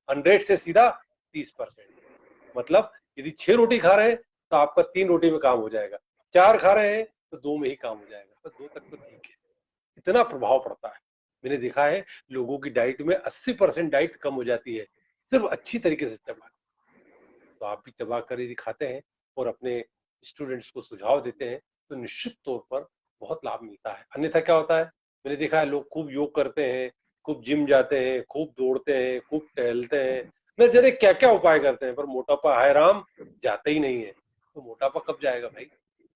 E: 100 से सीधा 30%। मतलब यदि 6 रोटी खा रहे हैं तो आपका 3 रोटी में काम हो जाएगा, 4 खा रहे हैं तो 2 में ही काम हो जाएगा, तो 2 तक तो ठीक है। इतना प्रभाव पड़ता है। मैंने देखा है लोगों की डाइट में 80% डाइट कम हो जाती है सिर्फ अच्छी तरीके से चबा। तो आप भी चबा कर यदि खाते हैं और अपने स्टूडेंट्स को सुझाव देते हैं तो निश्चित तौर पर बहुत लाभ मिलता है। अन्यथा क्या होता है, मैंने देखा है लोग खूब योग करते हैं, खूब जिम जाते हैं, खूब दौड़ते हैं, खूब टहलते हैं, न जाने क्या क्या उपाय करते हैं, पर मोटापा है राम जाता ही नहीं है। तो मोटापा कब जाएगा भाई।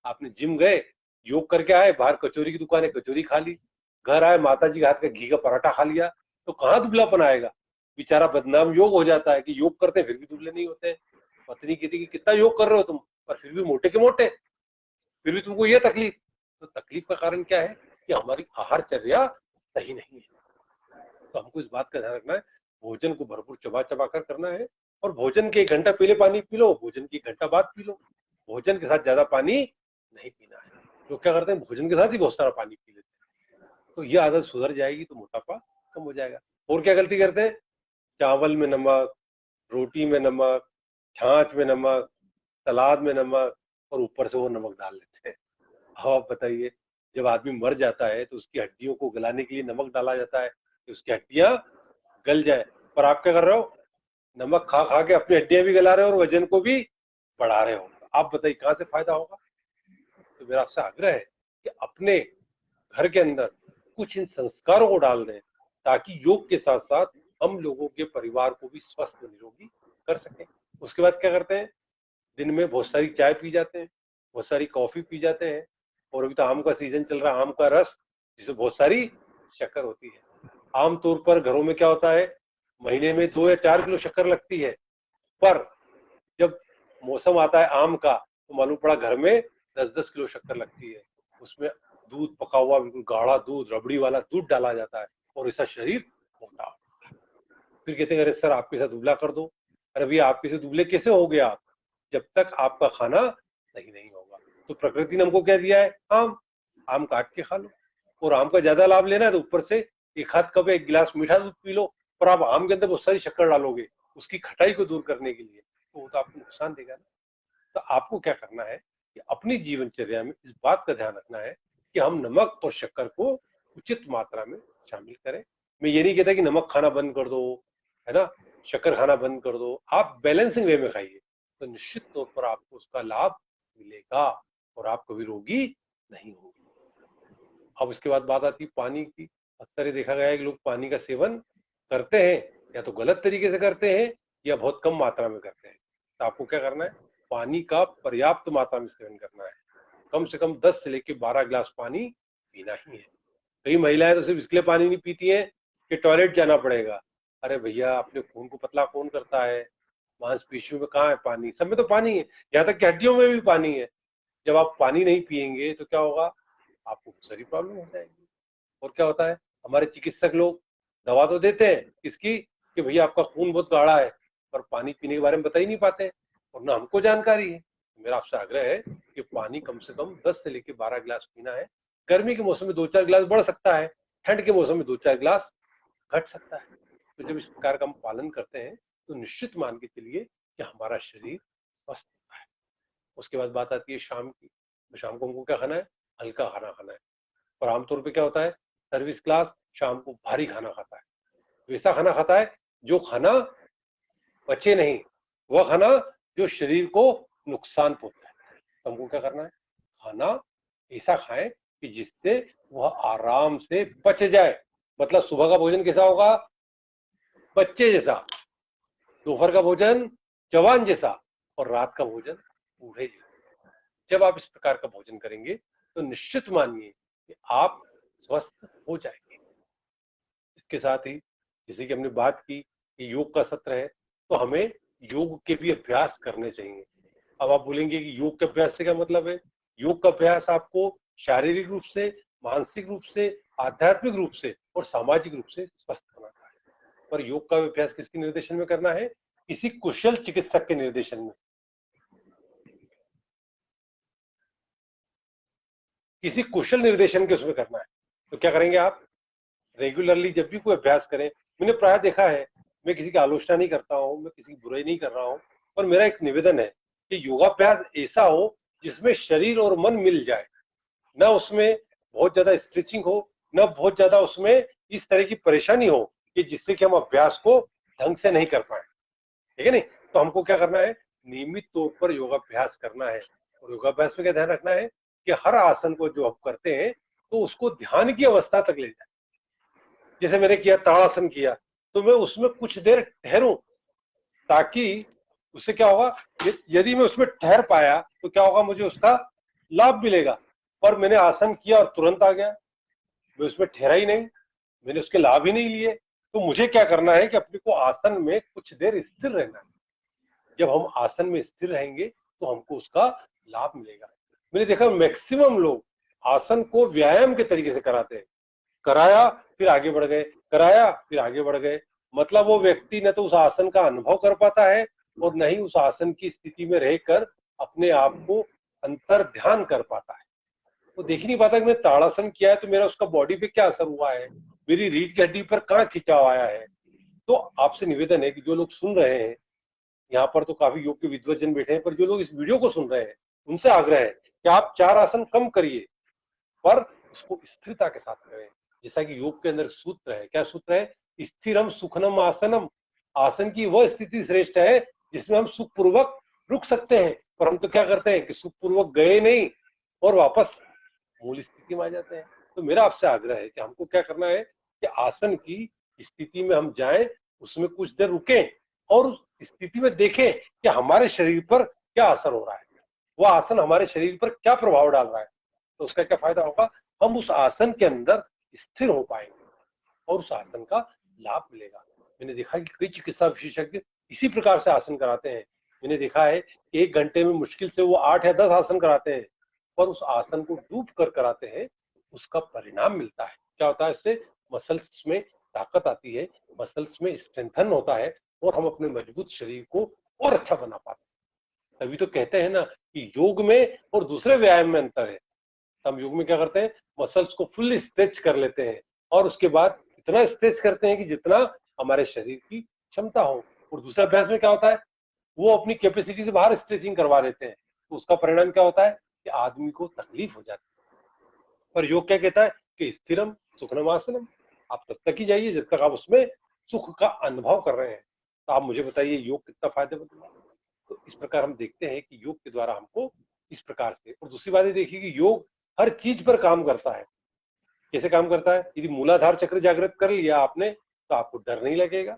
E: आपने जिम गए, योग करके आए, बाहर कचौरी की दुकान है कचौरी खा ली, घर आए माता जी के हाथ का घी का पराठा खा लिया, तो कहाँ दुबलापन आएगा। बेचारा बदनाम योग हो जाता है कि योग करते हैं फिर भी दुबले नहीं होते। पत्नी कहती कि कितना योग कर रहे हो तुम, पर फिर भी मोटे के मोटे, फिर भी तुमको ये तकलीफ। तो तकलीफ का कारण क्या है कि हमारी आहारचर्या सही नहीं है। तो हमको इस बात का ध्यान रखना है, भोजन को भरपूर चबा चबा कर करना है। और भोजन के 1 घंटा पहले पानी पी लो, भोजन के 1 घंटा बाद पी लो। भोजन के साथ ज्यादा पानी नहीं पीना है। लोग क्या करते हैं, भोजन के साथ ही बहुत सारा पानी पी लेते हैं। तो ये आदत सुधर जाएगी तो मोटापा कम हो जाएगा। और क्या गलती करते हैं, चावल में नमक, रोटी में नमक, छाछ में नमक, सलाद में नमक, और ऊपर से वो नमक डाल लेते हैं। अब आप बताइए, जब आदमी मर जाता है तो उसकी हड्डियों को गलाने के लिए नमक डाला जाता है कि उसकी हड्डियां गल जाए, पर आप क्या कर रहे हो, नमक खा खा के अपनी हड्डियां भी गला रहे हो और वजन को भी बढ़ा रहे हो। आप बताइए कहाँ से फायदा होगा। तो मेरा आपसे आग्रह है कि अपने घर के अंदर कुछ इन संस्कारों को डाल दें ताकि योग के साथ साथ हम लोगों के परिवार को भी स्वस्थ निरोगी कर सकें। उसके बाद क्या करते हैं, दिन में बहुत सारी चाय पी जाते हैं, बहुत सारी कॉफी पी जाते हैं, और अभी तो आम का सीजन चल रहा है, आम का रस जिसमें बहुत सारी शक्कर होती है। आमतौर पर घरों में क्या होता है, महीने में 2 या 4 किलो शक्कर लगती है, पर जब मौसम आता है आम का तो मालूम पड़ा घर में 10-10 किलो शक्कर लगती है। उसमें दूध पका हुआ बिल्कुल गाढ़ा दूध, रबड़ी वाला दूध डाला जाता है और ऐसा शरीर मोटा होता है। फिर कहते हैं अरे सर आपके साथ दुबला कर दो। अरे भैया आपके से दुबले कैसे हो गए आप, जब तक आपका खाना सही नहीं होगा। तो प्रकृति ने हमको क्या दिया है, आम काट के खा लो, और आम का ज्यादा लाभ लेना है तो ऊपर से 1 कप 1 गिलास मीठा दूध पी लो, पर आप आम के अंदर बहुत सारी शक्कर डालोगे उसकी खटाई को दूर करने के लिए, तो वो तो आपको नुकसान देगा ना। तो आपको क्या करना है कि अपनी जीवनचर्या में इस बात का ध्यान रखना है कि हम नमक और शक्कर को उचित मात्रा में शामिल करें। मैं ये नहीं कहता कि नमक खाना बंद कर दो, है ना, शक्कर खाना बंद कर दो, आप बैलेंसिंग वे में खाइए तो निश्चित तौर पर आपको उसका लाभ मिलेगा और आप कभी रोगी नहीं होंगे। अब इसके बाद बात आती है पानी की। अक्सर ये देखा गया है कि लोग पानी का सेवन करते हैं, या तो गलत तरीके से करते हैं या बहुत कम मात्रा में करते हैं। तो आपको क्या करना है, पानी का पर्याप्त मात्रा में सेवन करना है। कम से कम 10 से लेकर 12 गिलास पानी पीना ही है। कई महिलाएं तो सिर्फ इसलिए पानी नहीं पीती हैं कि टॉयलेट जाना पड़ेगा। अरे भैया अपने खून को पतला कौन करता है, मांसपेशियों में कहाँ है पानी, सब में तो पानी है, यहाँ तक कि हड्डियों में भी पानी है। जब आप पानी नहीं पिएंगे तो क्या होगा, आपको सारी प्रॉब्लम हो जाएगी। और क्या होता है, हमारे चिकित्सक लोग दवा तो देते हैं किसकी, कि भैया आपका खून बहुत गाढ़ा है, पर पानी पीने के बारे में बता ही नहीं पाते और ना हमको जानकारी है। मेरा आपसे आग्रह है कि पानी कम से कम 10 से लेकर 12 गिलास पीना है। गर्मी के मौसम में 2-4 गिलास बढ़ सकता है, ठंड के मौसम में 2-4 गिलास घट सकता है। तो जब इस प्रकार का हम पालन करते हैं तो निश्चित मान के चलिए कि हमारा शरीर स्वस्थ होता है। उसके बाद बात आती है शाम की। तो शाम को हमको क्या खाना है, हल्का खाना खाना है। और आमतौर पे क्या होता है, सर्विस क्लास शाम को भारी खाना खाता है, वैसा खाना खाता है जो खाना पचे नहीं, वह खाना जो शरीर को नुकसान पहुंचाए। तो हमको क्या करना है, खाना ऐसा खाएं कि जिससे वह आराम से पच जाए। मतलब सुबह का भोजन कैसा होगा, बच्चे जैसा, दोपहर का भोजन जवान जैसा, और रात का भोजन बूढ़े जैसा। जब आप इस प्रकार का भोजन करेंगे तो निश्चित मानिए कि आप स्वस्थ हो जाएंगे। इसके साथ ही जैसे कि हमने बात की कि योग का सत्र है, तो हमें योग के भी अभ्यास करने चाहिए। अब आप बोलेंगे कि योग के अभ्यास से क्या मतलब है, योग का अभ्यास आपको शारीरिक रूप से, मानसिक रूप से, आध्यात्मिक रूप से और सामाजिक रूप से स्वस्थ बनाता है। पर योग का अभ्यास किसके निर्देशन में करना है, किसी कुशल चिकित्सक के निर्देशन में, किसी कुशल निर्देशन के उसमें करना है। तो क्या करेंगे आप, रेगुलरली जब भी कोई अभ्यास करें, मैंने प्राय देखा है, मैं किसी की आलोचना नहीं करता हूँ, मैं किसी की बुराई नहीं कर रहा हूँ, पर मेरा एक निवेदन है कि योगाभ्यास ऐसा हो जिसमें शरीर और मन मिल जाए, ना उसमें बहुत ज्यादा स्ट्रेचिंग हो, ना बहुत ज्यादा उसमें इस तरह की परेशानी हो कि जिससे कि हम अभ्यास को ढंग से नहीं कर पाए, ठीक है नहीं। तो हमको क्या करना है, नियमित तौर पर योगाभ्यास करना है। और योगाभ्यास में क्या ध्यान रखना है कि हर आसन को जो हम करते हैं तो उसको ध्यान की अवस्था तक ले जाए। जैसे मैंने किया, ताड़ासन किया, तो मैं उसमें कुछ देर ठहरूं, ताकि उससे क्या होगा, यदि मैं उसमें ठहर पाया तो क्या होगा, मुझे उसका लाभ मिलेगा। पर मैंने आसन किया और तुरंत आ गया, मैं उसमें ठहरा ही नहीं, मैंने उसके लाभ ही नहीं लिए। तो मुझे क्या करना है कि अपने को आसन में कुछ देर स्थिर रहना है। जब हम आसन में स्थिर रहेंगे तो हमको उसका लाभ मिलेगा। मैंने देखा मैक्सिमम लोग आसन को व्यायाम के तरीके से कराते हैं, कराया फिर आगे बढ़ गए, कराया फिर आगे बढ़ गए। मतलब वो व्यक्ति न तो उस आसन का अनुभव कर पाता है और न ही उस आसन की स्थिति में रहकर अपने आप को अंतर ध्यान कर पाता है। वो देख नहीं पाता कि मैंने ताड़ासन किया है तो मेरा उसका बॉडी पे क्या असर हुआ है, मेरी रीढ़ की हड्डी पर कहाँ खिंचाव आया है। तो आपसे निवेदन है कि जो लोग सुन रहे हैं, यहाँ पर तो काफी योग के विद्वजन बैठे हैं, पर जो लोग इस वीडियो को सुन रहे हैं उनसे आग्रह है कि आप 4 आसन कम करिए, पर उसको स्थिरता के साथ करें। जैसा कि योग के अंदर सूत्र है, क्या सूत्र है, स्थिरम सुखनम आसनम। आसन की वह स्थिति श्रेष्ठ है जिसमें हम सुखपूर्वक रुक सकते हैं, पर हम तो क्या करते हैं कि सुखपूर्वक गए नहीं और वापस मूल स्थिति में आ जाते हैं। तो मेरा आपसे आग्रह है कि हमको क्या करना है कि आसन की स्थिति में हम जाएं, उसमें कुछ देर रुकें और उस स्थिति में देखें कि हमारे शरीर पर क्या असर हो रहा है, वह आसन हमारे शरीर पर क्या प्रभाव डाल रहा है। तो उसका क्या फायदा होगा, हम उस आसन के अंदर स्थिर हो पाएंगे और उस आसन का लाभ मिलेगा। मैंने देखा कि कई चिकित्सा विशेषज्ञ इसी प्रकार से आसन कराते हैं। मैंने देखा है कि 1 घंटे में मुश्किल से वो 8 या 10 आसन कराते हैं, पर उस आसन को डूब कर कराते हैं, उसका परिणाम मिलता है। क्या होता है, इससे मसल्स में ताकत आती है, मसल्स में स्ट्रेंथन होता है और हम अपने मजबूत शरीर को और अच्छा बना पाते हैं। तभी तो कहते हैं ना कि योग में और दूसरे व्यायाम में अंतर है। हम योग में क्या करते हैं, मसल्स को फुल्ली स्ट्रेच कर लेते हैं और उसके बाद इतना स्ट्रेच करते हैं कि जितना हमारे शरीर की क्षमता हो। और दूसरा अभ्यास में क्या होता है, वो अपनी कैपेसिटी से बाहर स्ट्रेचिंग करवा देते हैं, तो उसका परिणाम क्या होता है कि आदमी को तकलीफ हो जाती है। पर योग क्या कहता है कि स्थिरम सुखनम आसनम, आप तब तक ही जाइए जब तक आप उसमें सुख का अनुभव कर रहे हैं। तो आप मुझे बताइए योग कितना फायदेमंद है। तो इस प्रकार हम देखते हैं कि योग के द्वारा हमको इस प्रकार से। और दूसरी बात ये देखिए कि योग हर चीज पर काम करता है। कैसे काम करता है, यदि मूलाधार चक्र जागृत कर लिया आपने तो आपको डर नहीं लगेगा,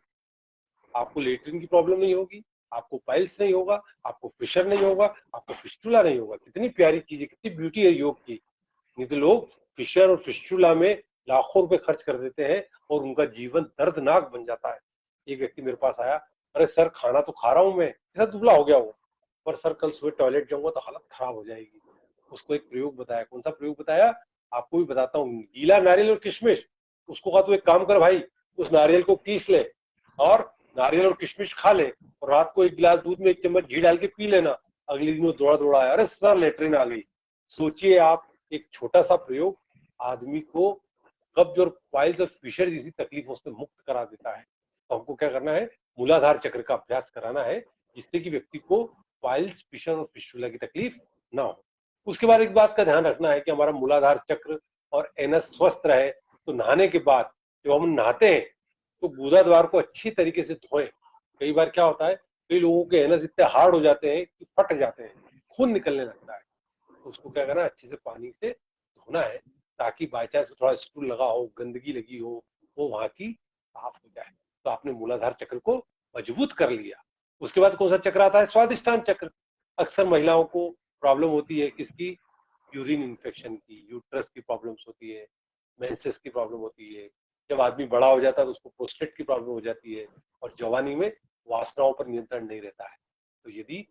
E: आपको लेटरिन की प्रॉब्लम नहीं होगी, आपको पाइल्स नहीं होगा, आपको फिशर नहीं होगा, आपको फिस्टुला नहीं होगा। कितनी प्यारी चीज है, कितनी ब्यूटी है योग की। नहीं तो लोग फिशर और फिस्टुला में लाखों रुपए खर्च कर देते हैं और उनका जीवन दर्दनाक बन जाता है। एक व्यक्ति मेरे पास आया, अरे सर खाना तो खा रहा हूं मैं, ऐसा दुबला हो गया वो, पर सर कल सुबह टॉयलेट जाऊंगा तो हालत खराब हो जाएगी। उसको एक प्रयोग बताया। कौन सा प्रयोग बताया, आपको भी बताता हूँ। गीला नारियल और किशमिश, उसको कहा तू एक काम कर भाई, उस नारियल को पीस ले और नारियल और किशमिश खा ले और रात को 1 गिलास दूध में 1 चम्मच घी डाल के पी लेना। अगले दिन वो दौड़ा दौड़ा आया, अरे सर लेटरिन आ गई। सोचिए आप, एक छोटा सा प्रयोग आदमी को कब्ज और पाइल्स और फिशर जैसी तकलीफों से मुक्त करा देता है। तो हमको क्या करना है, मूलाधार चक्र का अभ्यास कराना है, जिससे कि व्यक्ति को पाइल्स, फिशर और फिस्टुला की तकलीफ ना हो। उसके बाद एक बात का ध्यान रखना है कि हमारा मूलाधार चक्र और एनस स्वस्थ रहे। तो नहाने के बाद जब हम नहाते हैं तो गुदा द्वार को अच्छी तरीके से धोएं। कई बार क्या होता है, कई लोगों के एनस इतने हार्ड हो जाते हैं कि फट जाते हैं, खून निकलने लगता है। तो उसको क्या करना है, अच्छे से पानी से धोना है, ताकि बाई चांस थोड़ा स्टूल लगा हो, गंदगी लगी हो, वो वहां की साफ हो जाए। तो आपने मूलाधार चक्र को मजबूत कर लिया। उसके बाद कौन सा चक्र आता है, स्वादिष्टान चक्र। अक्सर महिलाओं को प्रॉब्लम होती है किसकी, यूरिन इन्फेक्शन की, यूट्रस की प्रॉब्लम्स होती है, मेंसेस की प्रॉब्लम होती है। जब आदमी बड़ा हो जाता है तो उसको प्रोस्टेट की प्रॉब्लम हो जाती है और जवानी में वासनाओं पर नियंत्रण नहीं रहता है। तो यदि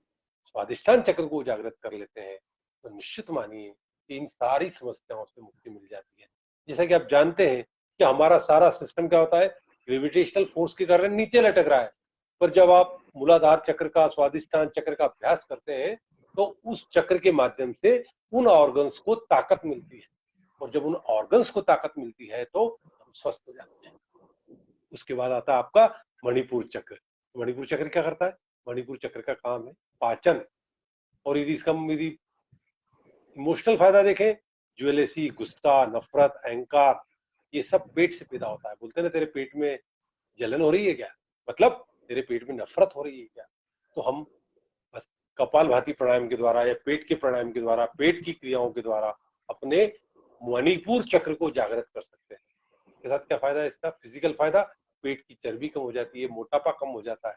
E: स्वादिष्टान चक्र को जागृत कर लेते हैं तो निश्चित मानिए कि इन सारी समस्याओं से मुक्ति मिल जाती है। जैसा कि आप जानते हैं कि हमारा सारा सिस्टम क्या होता है, ग्रेविटेशनल फोर्स के कारण नीचे लटक रहा है। पर जब आप मूलाधार चक्र का, स्वादिष्टान चक्र का अभ्यास करते हैं तो उस चक्र के माध्यम से उन ऑर्गन्स को ताकत मिलती है और जब उन ऑर्गन्स को ताकत मिलती है तो हम स्वस्थ हो जाते हैं। उसके बाद आता है आपका मणिपुर चक्र। मणिपुर चक्र क्या करता है, मणिपुर चक्र का काम है पाचन। और यदि इसका यदि इमोशनल फायदा देखें, ज्वेलसी, गुस्सा, नफरत, अहंकार, ये सब पेट से पैदा होता है। बोलते हैं ना, तेरे पेट में जलन हो रही है क्या, मतलब तेरे पेट में नफरत हो रही है क्या। तो हम बस कपालभाति प्राणायाम के द्वारा या पेट के प्राणायाम के द्वारा, पेट की क्रियाओं के द्वारा अपने मणिपुर चक्र को जागृत कर सकते हैं। इसके साथ क्या फायदा है इसका, फिजिकल फायदा, पेट की चर्बी कम हो जाती है, मोटापा कम हो जाता है।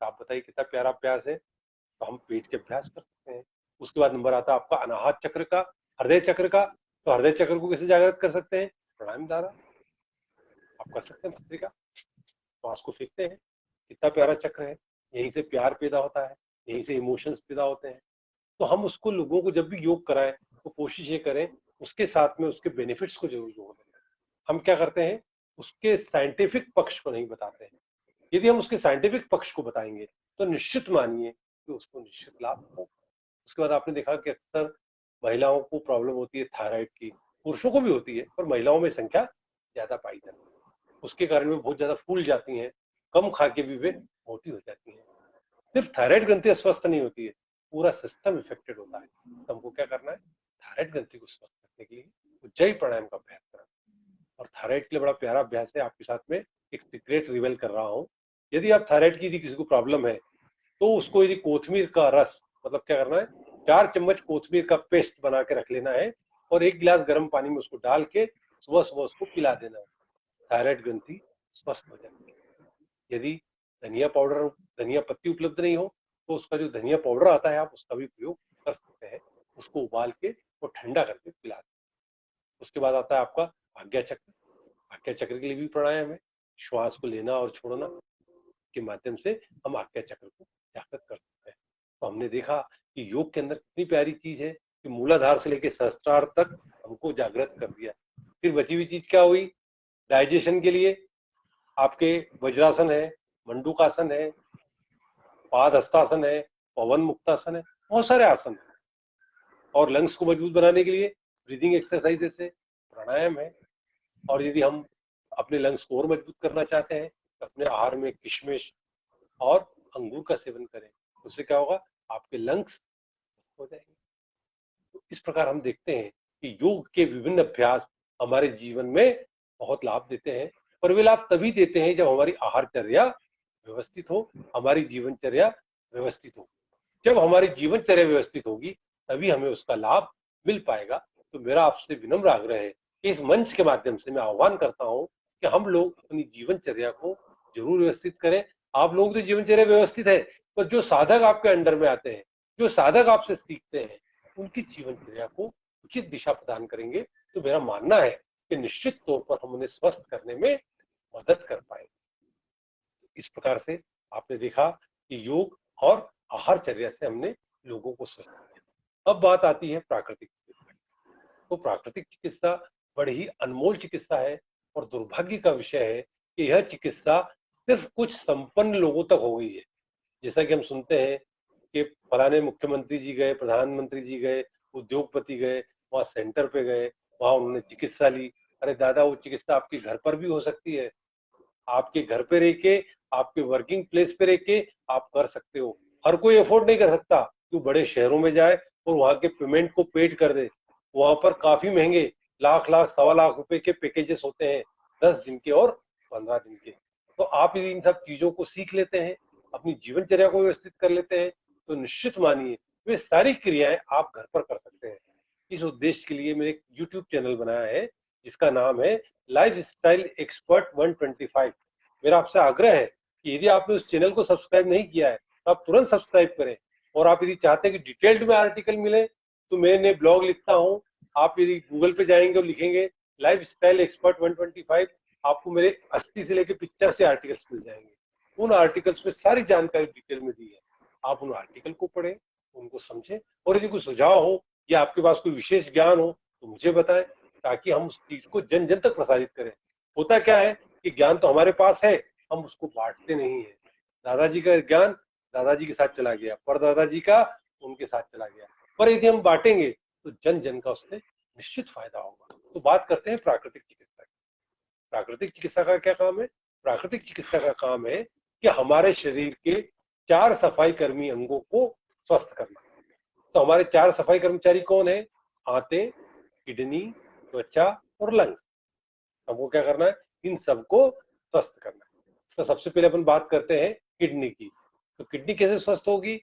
E: तो आप बताइए कितना प्यारा अभ्यास है। तो हम पेट के अभ्यास कर सकते हैं। उसके बाद नंबर आता है आपका अनाहत चक्र का, हृदय चक्र का। तो हृदय चक्र को कैसे जागृत कर सकते हैं, प्राणायाम द्वारा आप कर सकते हैं। भस्त्रिका, श्वास को फेंकते हैं, कितना प्यारा चक्र है। यहीं से प्यार पैदा होता है, यहीं से इमोशंस पैदा होते हैं। तो हम उसको, लोगों को जब भी योग कराएं तो कोशिश ये करें उसके साथ में उसके बेनिफिट्स को जरूर जोड़ दें। हम क्या करते हैं, उसके साइंटिफिक पक्ष को नहीं बताते हैं। यदि हम उसके साइंटिफिक पक्ष को बताएंगे तो निश्चित मानिए कि उसको निश्चित लाभ हो। उसके बाद आपने देखा कि अक्सर महिलाओं को प्रॉब्लम होती है थायराइड की, पुरुषों को भी होती है पर महिलाओं में संख्या ज्यादा पाई जाती है। उसके कारण वे बहुत ज्यादा फूल जाती हैं, कम खा के भी वे मोटी हो जाती हैं। सिर्फ थायराइड ग्रंथि स्वस्थ नहीं होती है, पूरा सिस्टम इफेक्टेड होता है। तो हमको क्या करना है, थायराइड ग्रंथि को स्वस्थ रखने के लिए उज्जयी प्राणायाम का अभ्यास करना। और थायराइड के लिए बड़ा प्यारा अभ्यास है, आपके साथ में एक सीक्रेट रिवील कर रहा हूँ। यदि आप थायराइड की यदि किसी को प्रॉब्लम है तो उसको यदि कोथमीर का रस मतलब क्या करना है, 4 चम्मच कोथमीर का पेस्ट बना के रख लेना है और 1 गिलास गर्म पानी में उसको डाल के सुबह सुबह उसको पिला देना है। थायराइड ग्रंथि स्वस्थ हो जाती है। यदि धनिया पाउडर, धनिया पत्ती उपलब्ध नहीं हो तो उसका जो धनिया पाउडर आता है आप उसका भी प्रयोग कर सकते हैं। उसको उबाल के और ठंडा करके पिला दें। उसके बाद आता है आपका आज्ञा चक्र। आज्ञा चक्र के लिए भी प्राणायाम है। श्वास को लेना और छोड़ना के माध्यम से हम आज्ञा चक्र को जागृत कर सकते हैं। तो हमने देखा कि योग के अंदर कितनी प्यारी चीज है कि मूलाधार से लेकर सहस्त्रार तक हमको जागृत कर दिया। फिर बची हुई चीज क्या हुई, डाइजेशन के लिए आपके वज्रासन है, मंडूकासन है, पाद हस्तासन है, पवन मुक्तासन है, बहुत सारे आसन है। और लंग्स को मजबूत बनाने के लिए ब्रीदिंग एक्सरसाइजेस है, प्राणायाम है। और यदि हम अपने लंग्स को और मजबूत करना चाहते हैं तो अपने आहार में किशमिश और अंगूर का सेवन करें। उससे क्या होगा, आपके लंग्स हो जाएंगे। तो इस प्रकार हम देखते हैं कि योग के विभिन्न अभ्यास हमारे जीवन में बहुत लाभ देते हैं। और वे लाभ तभी देते हैं जब हमारी आहारचर्या व्यवस्थित हो, हमारी जीवनचर्या व्यवस्थित हो। जब हमारी जीवनचर्या व्यवस्थित होगी तभी हमें उसका लाभ मिल पाएगा। तो मेरा आपसे विनम्र आग्रह है कि इस मंच के माध्यम से मैं आह्वान करता हूं कि हम लोग अपनी जीवनचर्या को जरूर व्यवस्थित करें। आप लोगों की जीवनचर्या व्यवस्थित है, पर जो साधक आपके अंडर में आते हैं, जो साधक आपसे सीखते हैं, उनकी जीवनचर्या को उचित दिशा प्रदान करेंगे तो मेरा मानना है कि निश्चित तौर पर हम उन्हें स्वस्थ करने में मदद कर पाएंगे। इस प्रकार से आपने देखा कि योग और आहारचर्या से हमने लोगों को स्वस्थ किया। अब बात आती है प्राकृतिक चिकित्सा। तो प्राकृतिक चिकित्सा बड़ी ही अनमोल चिकित्सा है और दुर्भाग्य का विषय है कि यह चिकित्सा सिर्फ कुछ संपन्न लोगों तक हो गई है। जैसा कि हम सुनते हैं कि फलाने मुख्यमंत्री जी गए, प्रधानमंत्री जी गए, उद्योगपति गए, वहां सेंटर पे गए, वहां उन्होंने चिकित्सा ली। अरे दादा, वो चिकित्सा आपके घर पर भी हो सकती है। आपके घर पे रह के, आपके वर्किंग प्लेस पे रह के आप कर सकते हो। हर कोई अफोर्ड नहीं कर सकता कि बड़े शहरों में जाए और वहां के पेमेंट को पेड कर दे। वहां पर काफी महंगे लाख लाख सवा लाख रुपए के पैकेजेस होते हैं, 10 दिन के और 15 दिन के। तो आप यदि इन सब चीजों को सीख लेते हैं, अपनी जीवनचर्या को व्यवस्थित कर लेते हैं, तो निश्चित मानिए वे सारी क्रियाएं आप घर पर कर सकते हैं। इस उद्देश्य के लिए मैंने एक यूट्यूब चैनल बनाया है जिसका नाम है लाइफ स्टाइल एक्सपर्ट 125। मेरा आपसे आग्रह है कि यदि आपने उस चैनल को सब्सक्राइब नहीं किया है तो आप तुरंत सब्सक्राइब करें। और आप यदि चाहते हैं कि डिटेल्ड में आर्टिकल मिले तो मैंने ब्लॉग लिखता हूँ। आप यदि गूगल पे जाएंगे और लिखेंगे लाइफ स्टाइल एक्सपर्ट 125, आपको मेरे 80 से लेकर 85 आर्टिकल्स मिल जाएंगे। उन आर्टिकल्स में सारी जानकारी डिटेल में दी है। आप उन आर्टिकल को पढ़ें, उनको समझें, और यदि कोई सुझाव हो या आपके पास कोई विशेष ज्ञान हो तो मुझे बताएं, ताकि हम उस चीज को जन जन तक प्रसारित करें। होता क्या है कि ज्ञान तो हमारे पास है, हम उसको बांटते नहीं है। दादाजी का ज्ञान दादाजी के साथ चला गया, परदादाजी का उनके साथ चला गया, पर यदि हम बांटेंगे तो जन जन का उससे निश्चित फायदा होगा। तो बात करते हैं प्राकृतिक चिकित्सा की। प्राकृतिक चिकित्सा का क्या काम है? प्राकृतिक चिकित्सा का काम है कि हमारे शरीर के 4 सफाई कर्मी अंगों को स्वस्थ करना। तो हमारे 4 सफाई कर्मचारी कौन है? आंतें, किडनी, त्वचा और लंग्स। हमको क्या करना है? इन सबको स्वस्थ करना है। तो सबसे पहले अपन बात करते हैं किडनी की। तो किडनी कैसे स्वस्थ होगी?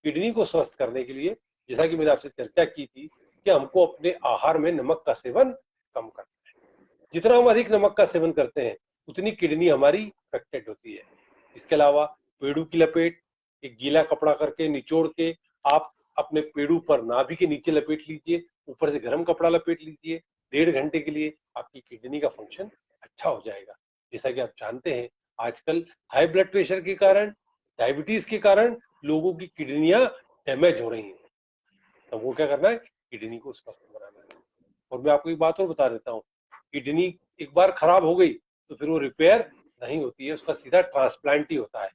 E: किडनी को स्वस्थ करने के लिए, जैसा कि मैंने आपसे चर्चा की थी, कि हमको अपने आहार में नमक का सेवन कम करना है। जितना हम अधिक नमक का सेवन करते हैं उतनी किडनी हमारी अफेक्टेड होती है। इसके अलावा पेड़ू की लपेट, एक गीला कपड़ा करके निचोड़ के आप अपने पेड़ू पर नाभि के नीचे लपेट लीजिए, ऊपर से गर्म कपड़ा लपेट लीजिए। 1.5 घंटे के लिए आपकी किडनी का फंक्शन अच्छा हो जाएगा। जैसा कि आप जानते हैं आजकल हाई ब्लड प्रेशर के कारण, डायबिटीज के कारण लोगों की किडनियां डैमेज हो रही हैं। तो वो क्या करना है? किडनी को स्वस्थ बनाना है। और मैं आपको एक बात और बता देता हूँ, किडनी एक बार खराब हो गई तो फिर वो रिपेयर नहीं होती है, उसका सीधा ट्रांसप्लांट ही होता है।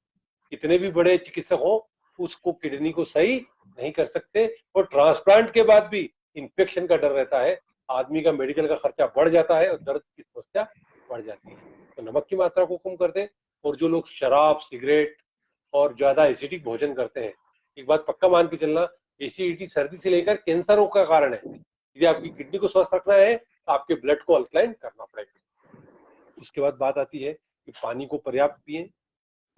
E: कितने भी बड़े चिकित्सक हो उसको किडनी को सही नहीं कर सकते। और ट्रांसप्लांट के बाद भी इन्फेक्शन का डर रहता है, आदमी का मेडिकल का खर्चा बढ़ जाता है और दर्द की समस्या बढ़ जाती है। तो नमक की मात्रा को कम कर दें। और जो लोग शराब, सिगरेट और ज्यादा एसिडिक भोजन करते हैं, एक बात पक्का मान के चलना, एसिडिटी सर्दी से लेकर कैंसरों का कारण है। यदि आपकी किडनी को स्वस्थ रखना है तो आपके ब्लड को अल्कलाइन करना पड़ेगा। उसके बाद बात आती है कि पानी को पर्याप्त पिए।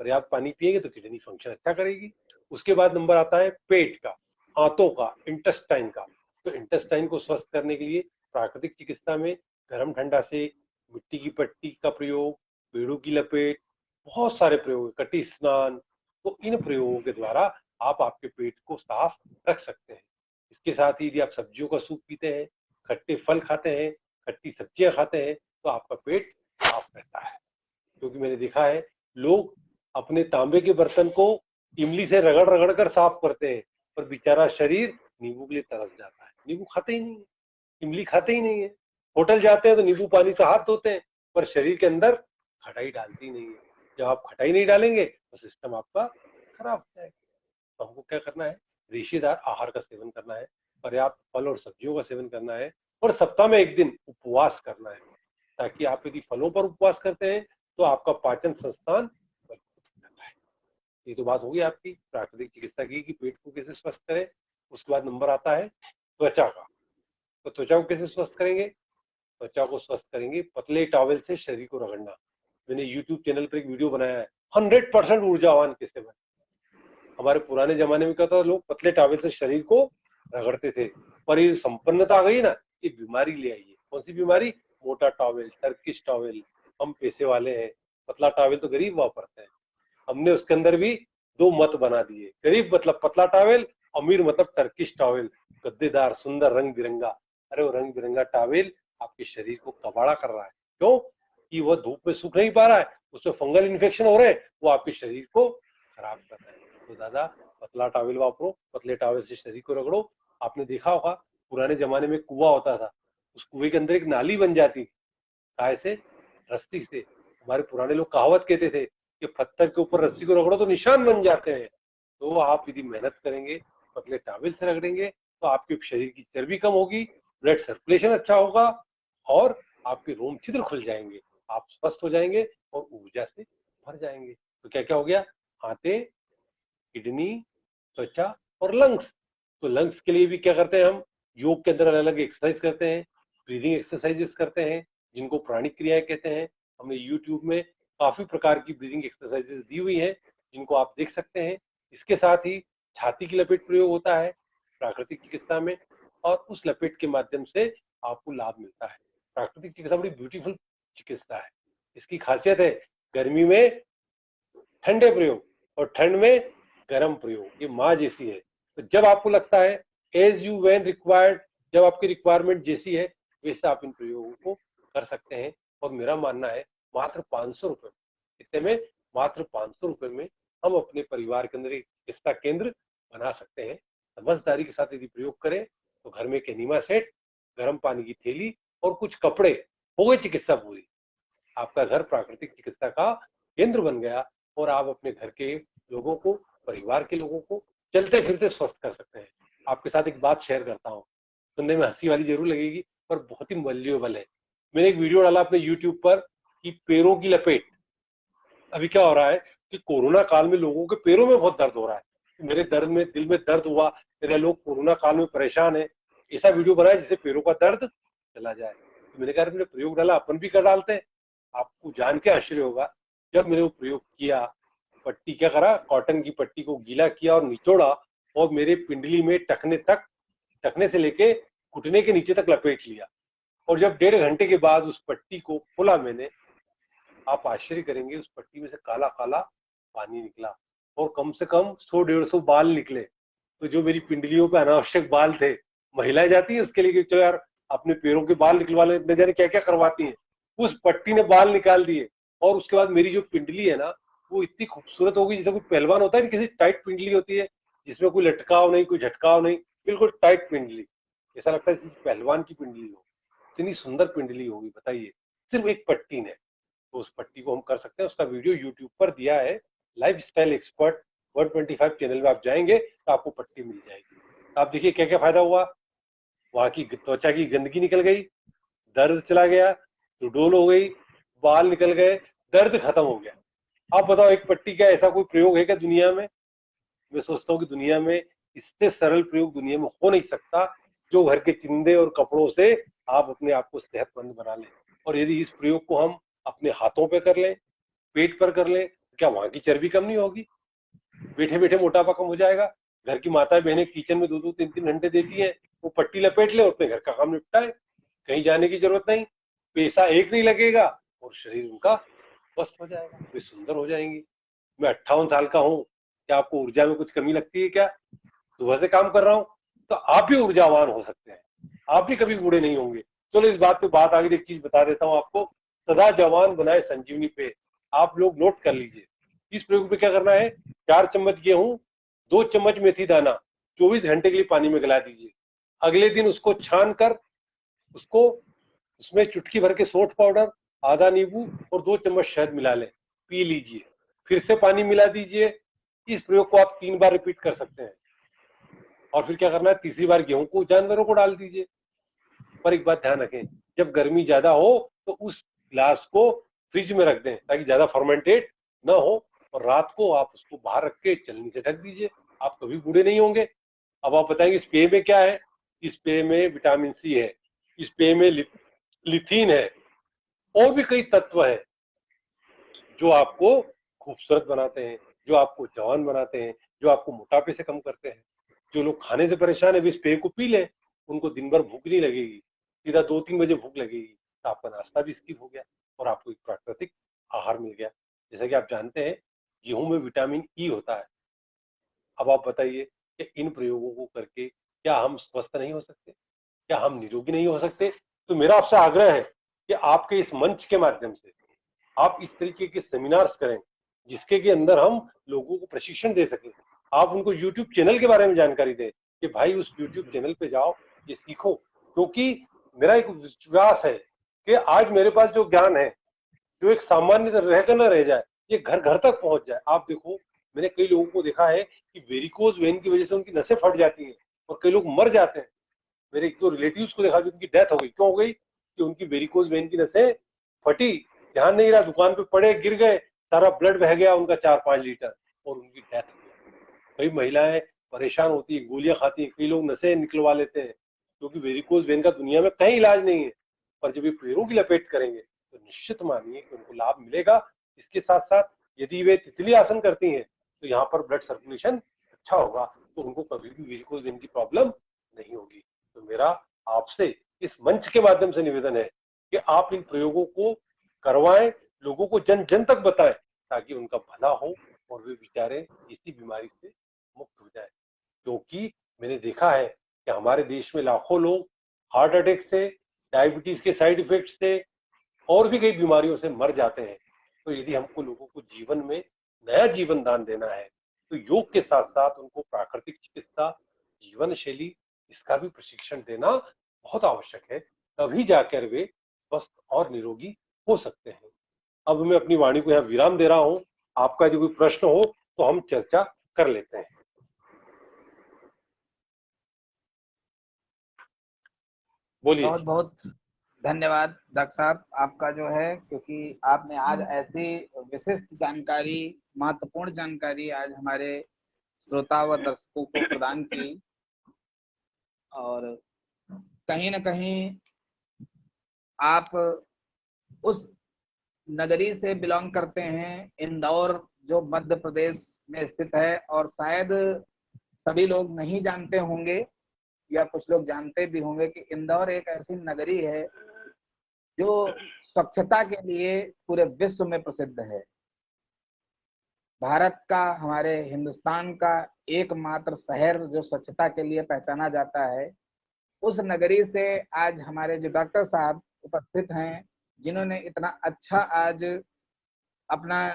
E: पर्याप्त पानी पिएंगे तो किडनी फंक्शन अच्छा करेगी। उसके बाद नंबर आता है पेट का। आंतों का, इंटेस्टाइन का। तो इंटेस्टाइन को स्वस्थ करने के लिए प्राकृतिक चिकित्सा में गर्म ठंडा से, मिट्टी की पट्टी का प्रयोग, पेड़ों की लपेट, बहुत सारे प्रयोग, कटी स्नान, तो इन प्रयोगों के द्वारा आप आपके पेट को साफ रख सकते हैं। इसके साथ ही यदि आप सब्जियों का सूप पीते हैं, खट्टे फल खाते हैं, खट्टी सब्जियां खाते हैं, तो आपका पेट साफ रहता है। क्योंकि मैंने देखा है लोग अपने तांबे के बर्तन को इमली से रगड़ रगड़ कर साफ करते हैं, पर बेचारा शरीर नींबू के लिए तरस जाता है, नींबू खाते ही नहीं है, इमली खाते ही नहीं है। होटल जाते हैं तो नींबू पानी से हाथ धोते हैं, पर शरीर के अंदर खटाई डालती नहीं है। जब आप खटाई नहीं डालेंगे तो सिस्टम आपका खराब हो जाएगा। तो हमको क्या करना है, रेशेदार आहार का सेवन करना है, पर्याप्त फल और सब्जियों का सेवन करना है, और सप्ताह में एक दिन उपवास करना है, ताकि आप यदि फलों पर उपवास करते हैं तो आपका पाचन संस्थान मजबूत हो जाता है। ये तो बात होगी आपकी प्राकृतिक चिकित्सा की कि पेट को कैसे स्वस्थ करें। उसके बाद नंबर आता है त्वचा का। तो त्वचा को कैसे स्वस्थ करेंगे? त्वचा को स्वस्थ करेंगे पतले टॉवेल से शरीर को रगड़ना। मैंने YouTube चैनल पर एक वीडियो बनाया है, 100% ऊर्जावान कैसे बने। हमारे पुराने जमाने में क्या था, लोग पतले टॉवेल से शरीर को रगड़ते थे, पर ये संपन्नता आ गई ना, ये बीमारी ले आई है। कौन सी बीमारी? मोटा टॉवेल, टर्किश टॉवेल। हम पैसे वाले हैं, पतला टॉवेल तो गरीब वापरते हैं। हमने उसके अंदर भी दो मत बना दिए, गरीब मतलब पतला टॉवेल, अमीर मतलब टर्किश टॉवेल, गद्देदार, सुंदर, रंग बिरंगा। अरे वो रंग बिरंगा टॉवेल आपके शरीर को कबाड़ा कर रहा है। क्यों? कि वह धूप में सूख नहीं पा रहा है, उसमें फंगल इन्फेक्शन हो रहे हैं, वो आपके शरीर को खराब कर रहा है। तो दादा पतला टॉवेल वापरो, पतले टॉवेल से शरीर को रगड़ो। आपने देखा होगा पुराने जमाने में कुआं होता था, उस कुएं के अंदर एक नाली बन जाती थी, काय से? रस्सी से। हमारे पुराने लोग कहावत कहते थे कि पत्थर के ऊपर रस्सी को रगड़ो तो निशान बन जाते हैं। तो आप यदि मेहनत करेंगे, पतले टॉवेल से रगड़ेंगे, तो आपके शरीर की चर्बी कम होगी, ब्लड सर्कुलेशन अच्छा होगा, और आपके रोम छिद्र खुल जाएंगे, आप स्वस्थ हो जाएंगे और ऊर्जा से भर जाएंगे। तो क्या क्या हो गया? आंतें, किडनी, त्वचा और लंग्स। तो लंग्स के लिए भी क्या करते हैं हम? योग के अंदर अलग अलग एक्सरसाइज करते हैं, ब्रीदिंग एक्सरसाइजेस करते हैं, जिनको प्राणिक क्रियाएं कहते हैं। हमने यूट्यूब में काफी प्रकार की ब्रीदिंग एक्सरसाइजेस दी हुई हैं, जिनको आप देख सकते हैं। इसके साथ ही छाती की लपेट प्रयोग होता है प्राकृतिक चिकित्सा में, और उस लपेट के माध्यम से आपको लाभ मिलता है। प्राकृतिक चिकित्सा बड़ी ब्यूटीफुल चिकित्सा है। इसकी खासियत है गर्मी में ठंडे प्रयोग और ठंड में गर्म प्रयोग। ये माँ जैसी है। तो जब आपको लगता है एज यू व्हेन रिक्वायर्ड, जब आपकी रिक्वायरमेंट जैसी है वैसे आप इन प्रयोगों को कर सकते हैं। और मेरा मानना है मात्र 500 रुपए, इतने में, मात्र 500 रुपए में हम अपने परिवार के अंदर एक चिकित्सा केंद्र बना सकते हैं। समझदारी के साथ यदि प्रयोग करें तो घर में एक एनीमा सेट, गर्म पानी की थैली और कुछ कपड़े, हो गई चिकित्सा पूरी। आपका घर प्राकृतिक चिकित्सा का केंद्र बन गया, और आप अपने घर के लोगों को, परिवार के लोगों को चलते फिरते स्वस्थ कर सकते हैं। आपके साथ एक बात शेयर करता हूँ, सुनने में हंसी वाली जरूर लगेगी पर बहुत ही वैल्यूएबल है। मैंने एक वीडियो डाला अपने यूट्यूब पर कि पैरों की लपेट। अभी क्या हो रहा है कि कोरोना काल में लोगों के पैरों में बहुत दर्द हो रहा है। मेरे दर्द में, दिल में दर्द हुआ, मेरे लोग कोरोना काल में परेशान है, ऐसा वीडियो बनाया जिससे पैरों का दर्द चला जाए। तो मैंने कहा मैंने प्रयोग डाला, अपन भी कर डालते हैं। आपको जान के आश्चर्य होगा, जब मैंने वो प्रयोग किया, पट्टी क्या करा, कॉटन की पट्टी को गीला किया और निचोड़ा, और मेरे पिंडली में टखने तक, टखने से लेके घुटने के नीचे तक लपेट लिया, और जब 1.5 घंटे के बाद उस पट्टी को खोला मैंने, आप आश्चर्य करेंगे उस पट्टी में से काला काला पानी निकला, और कम से कम 100-150 बाल निकले। तो जो मेरी पिंडलियों पे अनावश्यक बाल थे, महिलाएं जाती है उसके लिए कि चलो यार अपने पैरों के बाल निकलवा ले, न जाने क्या क्या करवाती है, उस पट्टी ने बाल निकाल दिए। और उसके बाद मेरी जो पिंडली है ना, वो इतनी खूबसूरत हो गई, जैसे कोई पहलवान होता है ना, किसी टाइट पिंडली होती है जिसमें कोई लटकाव नहीं, कोई झटकाव नहीं, बिल्कुल टाइट पिंडली, ऐसा लगता है जैसे पहलवान की पिंडली हो। इतनी सुंदर पिंडली होगी बताइए, सिर्फ एक पट्टी ने। तो उस पट्टी को हम कर सकते हैं। उसका वीडियो यूट्यूब पर दिया है, लाइफ स्टाइल एक्सपर्ट 125 चैनल में आप जाएंगे तो आपको पट्टी मिल जाएगी। तो आप देखिए क्या क्या फायदा हुआ। वहां की त्वचा की गंदगी निकल गई, दर्द चला गया, सुडौल हो गई, बाल निकल गए, दर्द खत्म हो गया। आप बताओ एक पट्टी का ऐसा कोई प्रयोग है क्या दुनिया में? मैं सोचता हूँ कि दुनिया में इससे सरल प्रयोग दुनिया में हो नहीं सकता, जो घर के चिंदे और कपड़ों से आप अपने आप को सेहतमंद बना लें। और यदि इस प्रयोग को हम अपने हाथों पे कर लें, पेट पर कर लें, तो क्या वहां की चर्बी कम नहीं होगी? बैठे बैठे मोटापा कम हो जाएगा, घर की माता बहनें किचन में 2-2 3-3 घंटे देती हैं, वो पट्टी लपेट ले, अपने घर का काम निपटाए, कहीं जाने की जरूरत नहीं, पैसा एक नहीं लगेगा और शरीर उनका स्वस्थ हो जाएगा, वे सुंदर हो जाएंगी। मैं 58 साल का हूँ, क्या आपको ऊर्जा में कुछ कमी लगती है क्या? सुबह से काम कर रहा हूँ, तो आप भी ऊर्जावान हो सकते हैं, आप भी कभी बूढ़े नहीं होंगे। चलो इस बात पे बात आगे, एक चीज बता देता हूँ आपको, सदा जवान बनाए संजीवनी पे आप लोग नोट कर लीजिए। इस प्रयोग पे क्या करना है, 4 चम्मच गेहूं, 2 चम्मच मेथी दाना 24 घंटे के लिए पानी में गला दीजिए। अगले दिन उसको छान कर उसको उसमें चुटकी भर के सोंठ पाउडर, आधा नींबू और 2 चम्मच शहद मिला लें, पी लीजिए। फिर से पानी मिला दीजिए। इस प्रयोग को आप 3 बार रिपीट कर सकते हैं। और फिर क्या करना है, तीसरी बार गेहूं को जानवरों को डाल दीजिए। पर एक बात ध्यान रखें, जब गर्मी ज्यादा हो तो उस गिलास को फ्रिज में रख दें ताकि ज्यादा फर्मेंटेट ना हो, और रात को आप उसको बाहर रख के चलनी से ढक दीजिए, आप कभी बूढ़े नहीं होंगे। अब आप बताएंगे इस पेय में क्या है? इस पेय में विटामिन सी है, इस पेय में लिथिन है, और भी कई तत्व हैं जो आपको खूबसूरत बनाते हैं, जो आपको जवान बनाते हैं, जो आपको मोटापे से कम करते हैं। जो लोग खाने से परेशान है, इस पेय को पी लें, उनको दिन भर भूख नहीं लगेगी, सीधा 2-3 बजे भूख लगेगी, तो आपका नाश्ता भी स्किप हो गया और आपको एक प्राकृतिक आहार मिल गया। जैसा कि आप जानते हैं, गेहूं में विटामिन ई होता है। अब आप बताइए कि इन प्रयोगों को करके क्या हम स्वस्थ नहीं हो सकते, क्या हम निरोगी नहीं हो सकते? तो मेरा आपसे आग्रह है कि आपके इस मंच के माध्यम से आप इस तरीके के सेमिनार्स करें जिसके के अंदर हम लोगों को प्रशिक्षण दे सकें। आप उनको यूट्यूब चैनल के बारे में जानकारी दें कि भाई उस यूट्यूब चैनल पे जाओ, ये सीखो, क्योंकि मेरा एक विश्वास है कि आज मेरे पास जो ज्ञान है, जो एक सामान्य रहकर न रह जाए, ये घर घर तक पहुंच जाए। आप देखो, मैंने कई लोगों को देखा है कि वेरिकोज वेन की वजह से उनकी नसें फट जाती हैं और कई लोग मर जाते हैं। मेरे एक दो रिलेटिव्स को देखा जिनकी डेथ हो गई। क्यों हो गई? कि उनकी वेरिकोज वेन की नसें फटी, ध्यान नहीं रहा, दुकान पे पड़े, गिर गए, सारा ब्लड बह गया उनका 4-5 लीटर और उनकी डेथ हो गई। कई महिलाएं परेशान होती है, गोलियां खाती हैं, कई लोग नसें निकलवा लेते हैं, क्योंकि वेरिकोज वेन का दुनिया में कहीं इलाज नहीं है। पर जब ये पैरों की लपेट करेंगे तो निश्चित मानिए कि उनको लाभ मिलेगा। इसके साथ साथ यदि वे तितली आसन करती हैं तो यहाँ पर ब्लड सर्कुलेशन अच्छा होगा, तो उनको कभी भी वेरिकोज वेन की प्रॉब्लम नहीं होगी। तो मेरा आपसे इस मंच के माध्यम से निवेदन है कि आप इन प्रयोगों को करवाएं, लोगों को जन जन तक बताएं, ताकि उनका भला हो और वे बेचारे इसी बीमारी से मुक्त हो जाए। क्योंकि मैंने देखा है कि हमारे देश में लाखों लोग हार्ट अटैक से, डायबिटीज के साइड इफेक्ट से और भी कई बीमारियों से मर जाते हैं। तो यदि हमको लोगों को जीवन में नया जीवन दान देना है तो योग के साथ साथ उनको प्राकृतिक चिकित्सा, जीवन शैली, इसका भी प्रशिक्षण देना बहुत आवश्यक है। तभी जाकर वे स्वस्थ और निरोगी हो सकते हैं। अब मैं अपनी वाणी को यहाँ विराम दे रहा हूँ। आपका यदि कोई प्रश्न हो तो हम चर्चा कर लेते हैं। बोलिए।
A: बहुत बहुत धन्यवाद डॉक्टर साहब आपका जो है, क्योंकि आपने आज ऐसी विशिष्ट जानकारी, महत्वपूर्ण जानकारी आज हमारे श्रोता व दर्शकों को प्रदान की। और कहीं न कहीं आप उस नगरी से बिलोंग करते हैं, इंदौर, जो मध्य प्रदेश में स्थित है, और शायद सभी लोग नहीं जानते होंगे या कुछ लोग जानते भी होंगे कि इंदौर एक ऐसी नगरी है जो स्वच्छता के लिए पूरे विश्व में प्रसिद्ध है। भारत का, हमारे हिंदुस्तान का एकमात्र शहर जो स्वच्छता के लिए पहचाना जाता है, उस नगरी से आज हमारे जो डॉक्टर साहब उपस्थित हैं, जिन्होंने इतना अच्छा आज अपना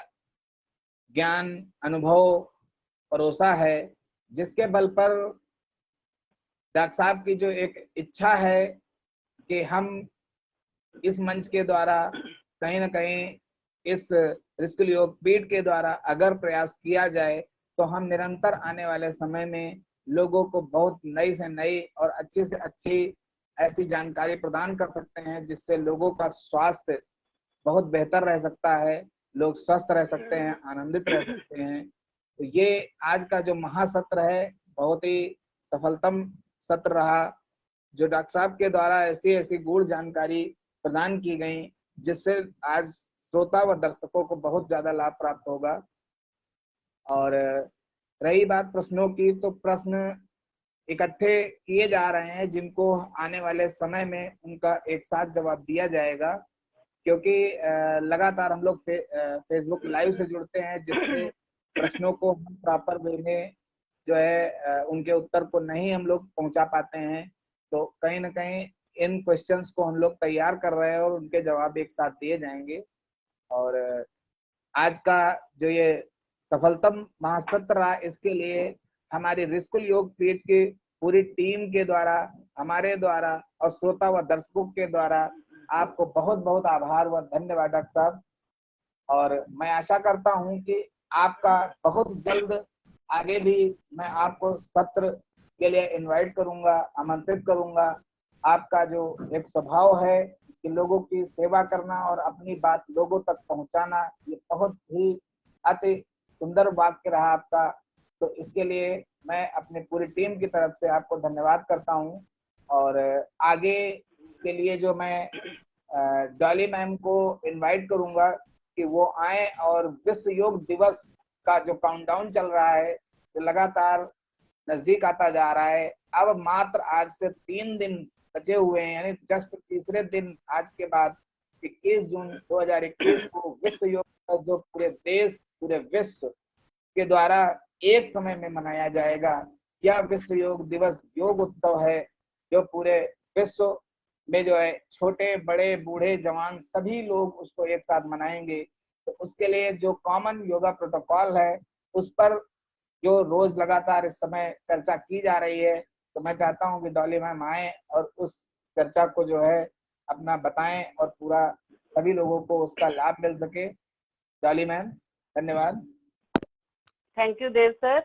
A: ज्ञान, अनुभव परोसा है, जिसके बल पर डॉक्टर साहब की जो एक इच्छा है कि हम इस मंच के द्वारा कहीं ना कहीं इस ऋषिकुल योग पीठ के द्वारा अगर प्रयास किया जाए तो हम निरंतर आने वाले समय में लोगों को बहुत नई से नई और अच्छी से अच्छी ऐसी जानकारी प्रदान कर सकते हैं, जिससे लोगों का स्वास्थ्य बहुत बेहतर रह सकता है, लोग स्वस्थ रह सकते हैं, आनंदित रह सकते हैं। तो ये आज का जो महासत्र है, बहुत ही सफलतम सत्र रहा, जो डॉक्टर साहब के द्वारा ऐसी ऐसी गूढ़ जानकारी प्रदान की गई, जिससे आज श्रोता व दर्शकों को बहुत ज्यादा लाभ प्राप्त होगा। और रही बात प्रश्नों की, तो प्रश्न इकट्ठे किए जा रहे हैं जिनको आने वाले समय में उनका एक साथ जवाब दिया जाएगा, क्योंकि लगातार हम लोग फेसबुक लाइव से जुड़ते हैं, जिससे प्रश्नों को हम प्रॉपर वे में जो है उनके उत्तर को नहीं हम लोग पहुंचा पाते हैं। तो कहीं ना कहीं इन क्वेश्चंस को हम लोग तैयार कर रहे हैं और उनके जवाब एक साथ दिए जाएंगे। और आज का जो ये सफलतम महासत्र रहा, इसके लिए हमारी ऋषिकुल योगपीठ की पूरी टीम के द्वारा, हमारे द्वारा और श्रोता व दर्शकों के द्वारा आपको बहुत बहुत आभार व धन्यवाद डॉक्टर साहब। और मैं आशा करता हूं कि आपका बहुत जल्द आगे भी मैं आपको सत्र के लिए इनवाइट करूंगा, आमंत्रित करूंगा। आपका जो एक स्वभाव है कि लोगों की सेवा करना और अपनी बात लोगों तक पहुंचाना, ये बहुत ही अति सुंदर वाक्य रहा आपका। तो इसके लिए मैं अपनी पूरी टीम की तरफ से आपको धन्यवाद करता हूं। और आगे के लिए जो मैं डॉली मैम को इनवाइट करूंगा कि वो आए, और विश्व योग दिवस का जो काउंटडाउन चल रहा है, जो लगातार नजदीक आता जा रहा है, अब मात्र आज से 3 दिन बचे हुए हैं, यानी जस्ट तीसरे दिन आज के बाद 21 जून 2021 को विश्व योग दिवस जो पूरे देश, पूरे विश्व के द्वारा एक समय में मनाया जाएगा। यह विश्व योग दिवस योग उत्सव है जो पूरे विश्व में जो है छोटे बड़े बूढ़े जवान सभी लोग उसको एक साथ मनाएंगे। तो उसके लिए जो कॉमन योगा प्रोटोकॉल है उस पर जो रोज लगातार इस समय चर्चा की जा रही है, तो मैं चाहता हूं कि डॉली मैम आए और उस चर्चा को जो है अपना बताएं और पूरा सभी लोगों को उसका लाभ मिल सके। डॉली मैम, धन्यवाद।
B: Thank you Dev sir.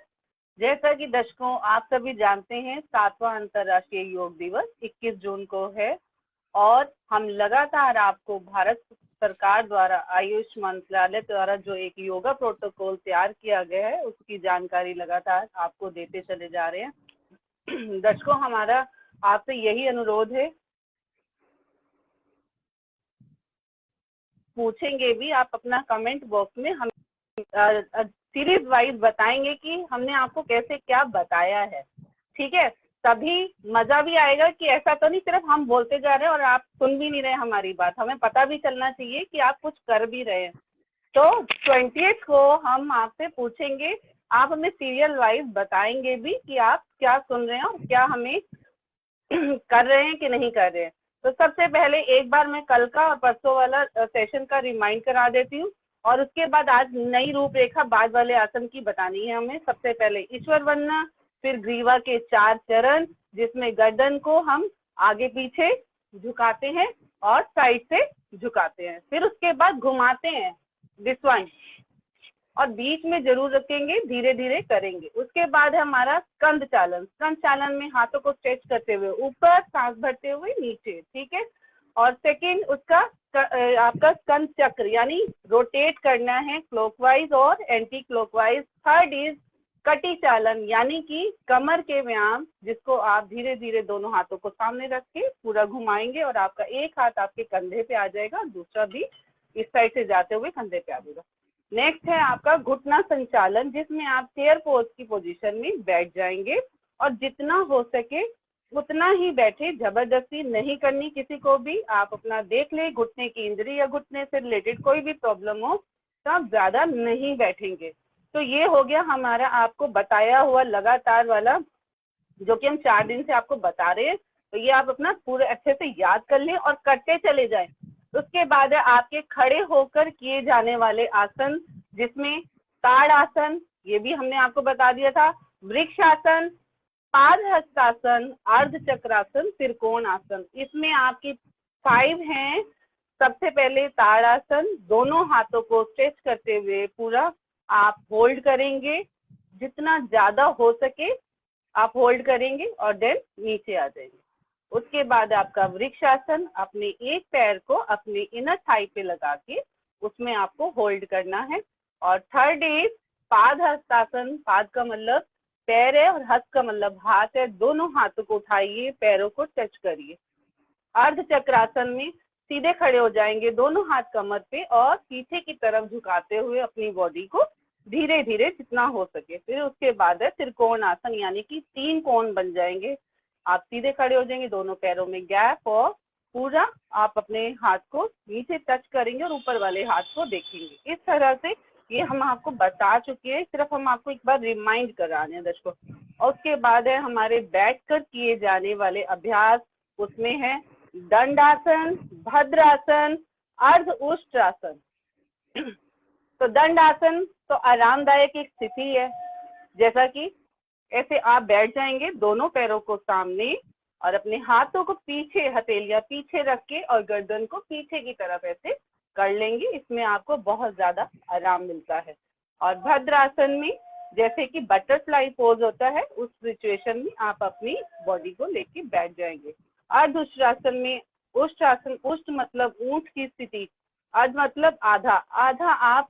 B: जैसा कि दर्शकों आप सभी जानते हैं, 7वां अंतर्राष्ट्रीय योग दिवस 21 जून को है, और हम लगातार आपको भारत सरकार द्वारा, आयुष मंत्रालय द्वारा जो एक योगा प्रोटोकॉल तैयार किया गया है, उसकी जानकारी लगातार आपको देते चले जा रहे हैं। दर्शकों, हमारा आपसे यही अनुरोध है, पूछेंगे भी आप अपना कमेंट बॉक्स में, हम सीरीज वाइज बताएंगे कि हमने आपको कैसे क्या बताया है, ठीक है? तभी मजा भी आएगा कि ऐसा तो नहीं सिर्फ हम बोलते जा रहे हैं और आप सुन भी नहीं रहे हमारी बात, हमें पता भी चलना चाहिए कि आप कुछ कर भी रहे हैं। तो 20 को हम आपसे पूछेंगे, आप हमें सीरियल वाइज बताएंगे भी कि आप क्या सुन रहे हैं और क्या हमें कर रहे हैं कि नहीं कर रहे हैं। तो सबसे पहले एक बार मैं कल का और परसों वाला सेशन का रिमाइंड करा देती हूँ, और उसके बाद आज नई रूपरेखा बाद वाले आसन की बतानी है हमें। सबसे पहले ईश्वर वंदना, फिर ग्रीवा के 4 चरण, जिसमें गर्दन को हम आगे पीछे झुकाते हैं और साइड से झुकाते हैं, फिर उसके बाद घुमाते हैं विश्वान, और बीच में जरूर रखेंगे, धीरे धीरे करेंगे। उसके बाद हमारा स्कंद चालन। स्कंद चालन में हाथों को स्ट्रेच करते हुए ऊपर, सांस भरते हुए नीचे, ठीक है? और सेकंड उसका आपका स्कंद चक्र, यानी रोटेट करना है क्लॉकवाइज और एंटी क्लॉकवाइज। थर्ड इज कटी चालन, यानी कि कमर के व्यायाम, जिसको आप धीरे धीरे दोनों हाथों को सामने रख के पूरा घुमाएंगे और आपका एक हाथ आपके कंधे पे आ जाएगा, दूसरा भी इस साइड से जाते हुए कंधे पे आ जाएगा। नेक्स्ट है आपका घुटना संचालन, जिसमें आप चेयर पोज की पोजीशन में बैठ जाएंगे और जितना हो सके उतना ही बैठे, जबरदस्ती नहीं करनी किसी को भी। आप अपना देख ले, घुटने की इंजरी या घुटने से रिलेटेड कोई भी प्रॉब्लम हो तो आप ज्यादा नहीं बैठेंगे। तो ये हो गया हमारा आपको बताया हुआ लगातार वाला, जो कि हम 4 दिन से आपको बता रहे हैं। तो ये आप अपना पूरे अच्छे से याद कर लें और करते चले जाएं। उसके बाद है आपके खड़े होकर किए जाने वाले आसन, जिसमें ताड़ आसन, ये भी हमने आपको बता दिया था, वृक्ष आसन, पादहस्तासन, अर्ध चक्रासन, त्रिकोण आसन। इसमें आपकी 5 हैं। सबसे पहले ताड़ आसन, दोनों हाथों को स्ट्रेच करते हुए पूरा आप होल्ड करेंगे, जितना ज्यादा हो सके आप होल्ड करेंगे और देन नीचे आ जाएंगे। उसके बाद आपका वृक्ष आसन, अपने एक पैर को अपने इनर थाई पे लगा के उसमें आपको होल्ड करना है। और थर्ड इज पादहस्तासन, पाद का मतलब पैर है और हस्त का मतलब हाथ है, दोनों हाथों को उठाइए, पैरों को टच करिए। अर्ध चक्रासन में सीधे खड़े हो जाएंगे, दोनों हाथ कमर पे और पीछे की तरफ झुकाते हुए अपनी बॉडी को धीरे धीरे जितना हो सके। फिर उसके बाद है त्रिकोण आसन, यानी कि 3 कोण बन जाएंगे। आप सीधे खड़े हो जाएंगे, दोनों पैरों में गैप, और पूरा आप अपने हाथ को नीचे टच करेंगे और ऊपर वाले हाथ को देखेंगे। इस तरह से ये हम आपको बता चुके हैं, सिर्फ हम आपको एक बार रिमाइंड करा रहे हैं दर्शकों। और उसके बाद है हमारे बैठकर किए जाने वाले अभ्यास, उसमें है दंडासन, भद्रासन, अर्ध उष्ट्रासन। तो दंडासन तो आरामदायक एक स्थिति है, जैसा कि ऐसे आप बैठ जाएंगे दोनों पैरों को सामने और अपने हाथों को पीछे, हथेलियां पीछे रख के और गर्दन को पीछे की तरफ ऐसे कर लेंगे। इसमें आपको बहुत ज्यादा आराम मिलता है। और भद्रासन में जैसे कि बटरफ्लाई पोज होता है, उस सिचुएशन में आप अपनी बॉडी को लेके बैठ जाएंगे। अर्ध उष्ट्रासन में, उष्ट्रासन, उष्ट मतलब ऊंट की स्थिति, अर्ध मतलब आधा, आधा आप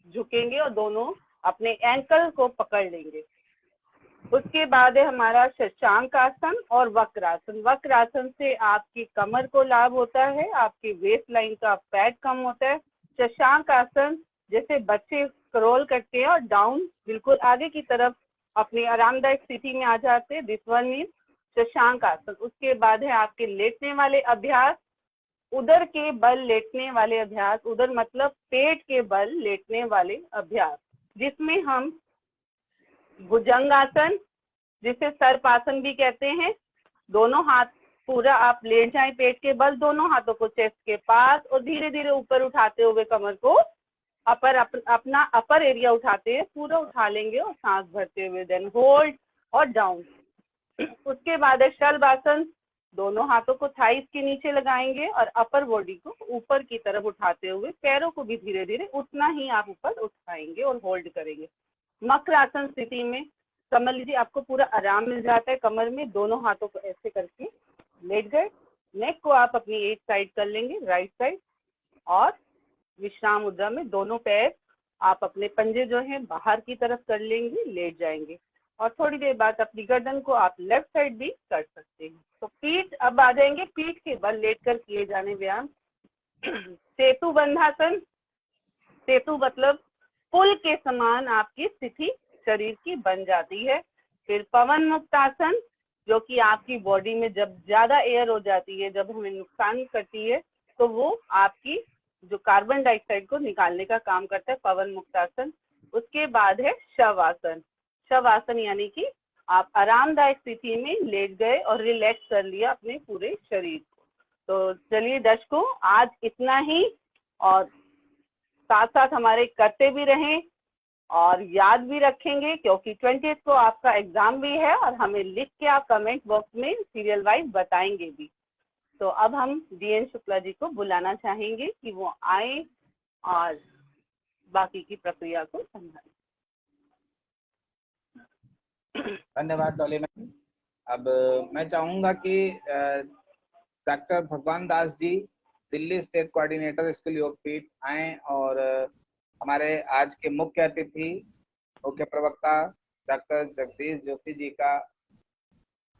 B: झुकेंगे और दोनों अपने एंकल को पकड़ लेंगे। उसके बाद है हमारा शशांक आसन और वक्रासन। वक्रासन से आपकी कमर को लाभ होता है, आपकी वेस्ट लाइन का फैट कम होता है। शशांक आसन जैसे बच्चे स्क्रॉल करते हैं और डाउन बिल्कुल आगे की तरफ अपनी आरामदायक स्थिति में आ जाते हैं, दिस वन मीन शशांक आसन। उसके बाद है आपके लेटने वाले अभ्यास, उदर के बल लेटने वाले अभ्यास, उदर मतलब पेट के बल लेटने वाले अभ्यास, जिसमें हम भुजंगासन, जिसे सर्पासन भी कहते हैं, दोनों हाथ पूरा आप लेट जाएं पेट के बल, दोनों हाथों को चेस्ट के पास और धीरे धीरे ऊपर उठाते हुए कमर को अपना अपर एरिया उठाते हैं, पूरा उठा लेंगे और सांस भरते हुए देन होल्ड और डाउन। उसके बाद है शलभासन, दोनों हाथों को थाइस के नीचे लगाएंगे और अपर बॉडी को ऊपर की तरफ उठाते हुए पैरों को भी धीरे धीरे उतना ही आप ऊपर उठाएंगे और होल्ड करेंगे। मकर आसन स्थिति में समझ लीजिए आपको पूरा आराम मिल जाता है कमर में, दोनों हाथों को ऐसे करके लेट गए, नेक को आप अपनी एक साइड कर लेंगे, राइट साइड, और विश्राम मुद्रा में दोनों पैर आप अपने पंजे जो हैं बाहर की तरफ कर लेंगे, लेट जाएंगे। और थोड़ी देर बाद अपनी गर्दन को आप लेफ्ट साइड भी कर सकते हैं। तो पीठ अब आ जाएंगे, पीठ के बल लेटकर किए जाने व्यायाम। सेतु बंधासन, सेतु मतलब पुल के समान आपकी स्थिति शरीर की बन जाती है। फिर पवन मुक्त आसन, जो कि आपकी बॉडी में जब ज्यादा एयर हो जाती है, जब हमें नुकसान करती है, तो वो आपकी जो कार्बन डाइऑक्साइड को निकालने का काम करता है, पवन मुक्त आसन। उसके बाद है शवासन। शवासन यानी कि आप आरामदायक स्थिति में लेट गए और रिलैक्स कर लिया अपने पूरे शरीर को। तो चलिए दर्शकों, आज इतना ही, और साथ साथ हमारे करते भी रहें और याद भी रखेंगे, क्योंकि 20 को आपका एग्जाम भी है और हमें लिख के आप कमेंट बॉक्स में सीरियल वाइज बताएंगे भी। तो अब हम डीएन शुक्ला जी को बुलाना चाहेंगे कि वो आए और बाकी की प्रक्रिया को संभालें।
A: धन्यवाद डॉली मैम। अब मैं चाहूंगा कि doctor Bhagwan Das ji, Delhi state coordinator school Yogpeeth, आए और हमारे आज के मुख्य अतिथि, मुख्य प्रवक्ता डॉक्टर जगदीश जोशी जी का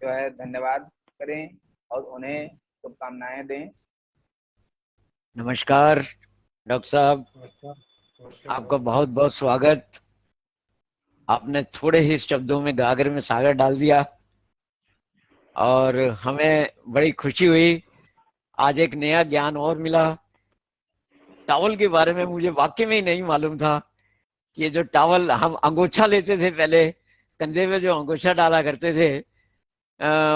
A: जो है धन्यवाद करें और उन्हें शुभकामनाएं दें।
C: नमस्कार डॉक्टर साहब, आपका बहुत बहुत स्वागत। आपने थोड़े ही शब्दों में गागर में सागर डाल दिया और हमें बड़ी खुशी हुई। आज एक नया ज्ञान और मिला। टॉवल के बारे में मुझे वाकई में ही नहीं मालूम था कि ये जो टॉवल हम अंगोछा लेते थे, पहले कंधे में जो अंगोछा डाला करते थे,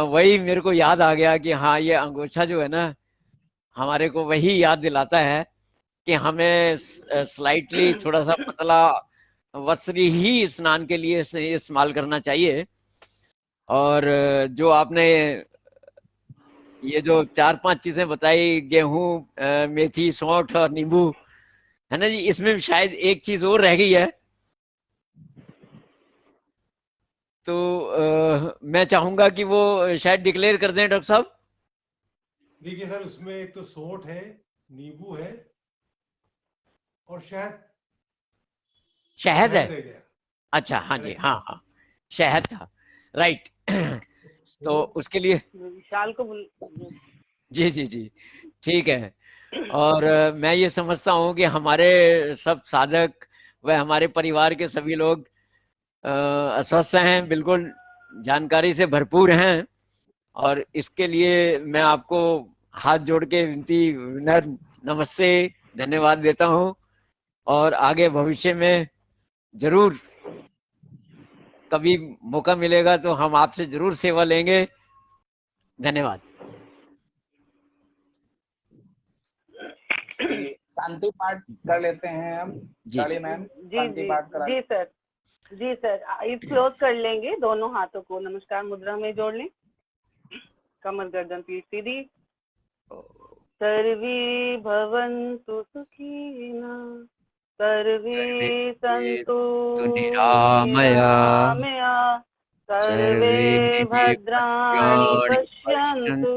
C: वही मेरे को याद आ गया कि हाँ, ये अंगोछा जो है ना, हमारे को वही याद दिलाता है कि हमें स्लाइटली थोड़ा सा पतला वस्त्र ही स्नान के लिए इस्तेमाल करना चाहिए। और जो आपने ये जो 4-5 चीजें बताई, गेहूं, मेथी, सौंठ और नींबू, है ना जी, इसमें शायद एक चीज और रह गई है। तो मैं चाहूंगा कि वो शायद डिक्लेयर कर दें डॉक्टर साहब।
F: देखिए सर, उसमें एक तो सौंठ है, नींबू है और शहद
C: है। अच्छा, हाँ जी, हाँ हाँ, शहद था, राइट। तो उसके लिए
B: विशाल को
C: जी जी जी, ठीक है। और मैं ये समझता हूँ कि हमारे सब साधक वह हमारे परिवार के सभी लोग अस्वस्थ हैं, बिल्कुल जानकारी से भरपूर हैं। और इसके लिए मैं आपको हाथ जोड़ के विनती, विनम्र नमस्ते, धन्यवाद देता हूं। और आगे भविष्य में जरूर कभी मौका मिलेगा तो हम आपसे जरूर सेवा लेंगे। धन्यवाद।
A: शांति पाठ कर लेते हैं हम।
C: जी
A: काली मैम
B: जी
A: शांति
B: जी
A: पाठ करा।
B: जी सर, जी सर, आइज क्लोज कर लेंगे, दोनों हाथों को नमस्कार मुद्रा में जोड़ लें, कमर गर्दन पीठ सीधी। सर्वे भवन्तु सुखिनः, सर्वे सन्तु निरामया, सर्वे भद्राणि पश्यन्तु,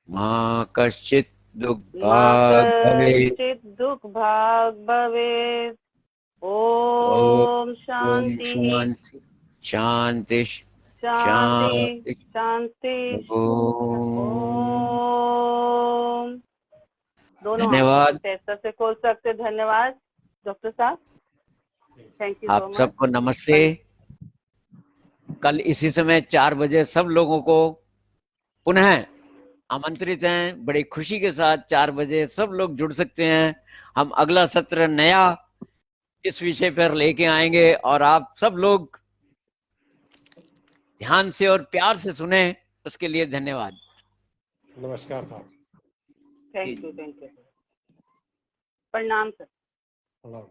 C: मां कश्चित्
B: मा
C: दुःखभाग् भवेत्।
B: कश्चित् दुःखभाग् भवेत्। ओम शांति
C: शांति शांति
B: शांति शांति।
C: ओम।
B: ओम। दोनों
C: धन्यवाद।
B: आंखें से खोल सकते। धन्यवाद डॉक्टर साहब, थैंक यू सो
C: आप
B: मच।
C: सबको नमस्ते। कल इसी समय 4 बजे सब लोगों को पुनः आमंत्रित हैं। बड़ी खुशी के साथ 4 बजे सब लोग जुड़ सकते हैं। हम अगला सत्र नया इस विषय पर लेके आएंगे और आप सब लोग ध्यान से और प्यार से सुने, उसके लिए धन्यवाद।
F: नमस्कार साहब।
B: थैंक यू प्रणाम सर।
F: प्रणाम।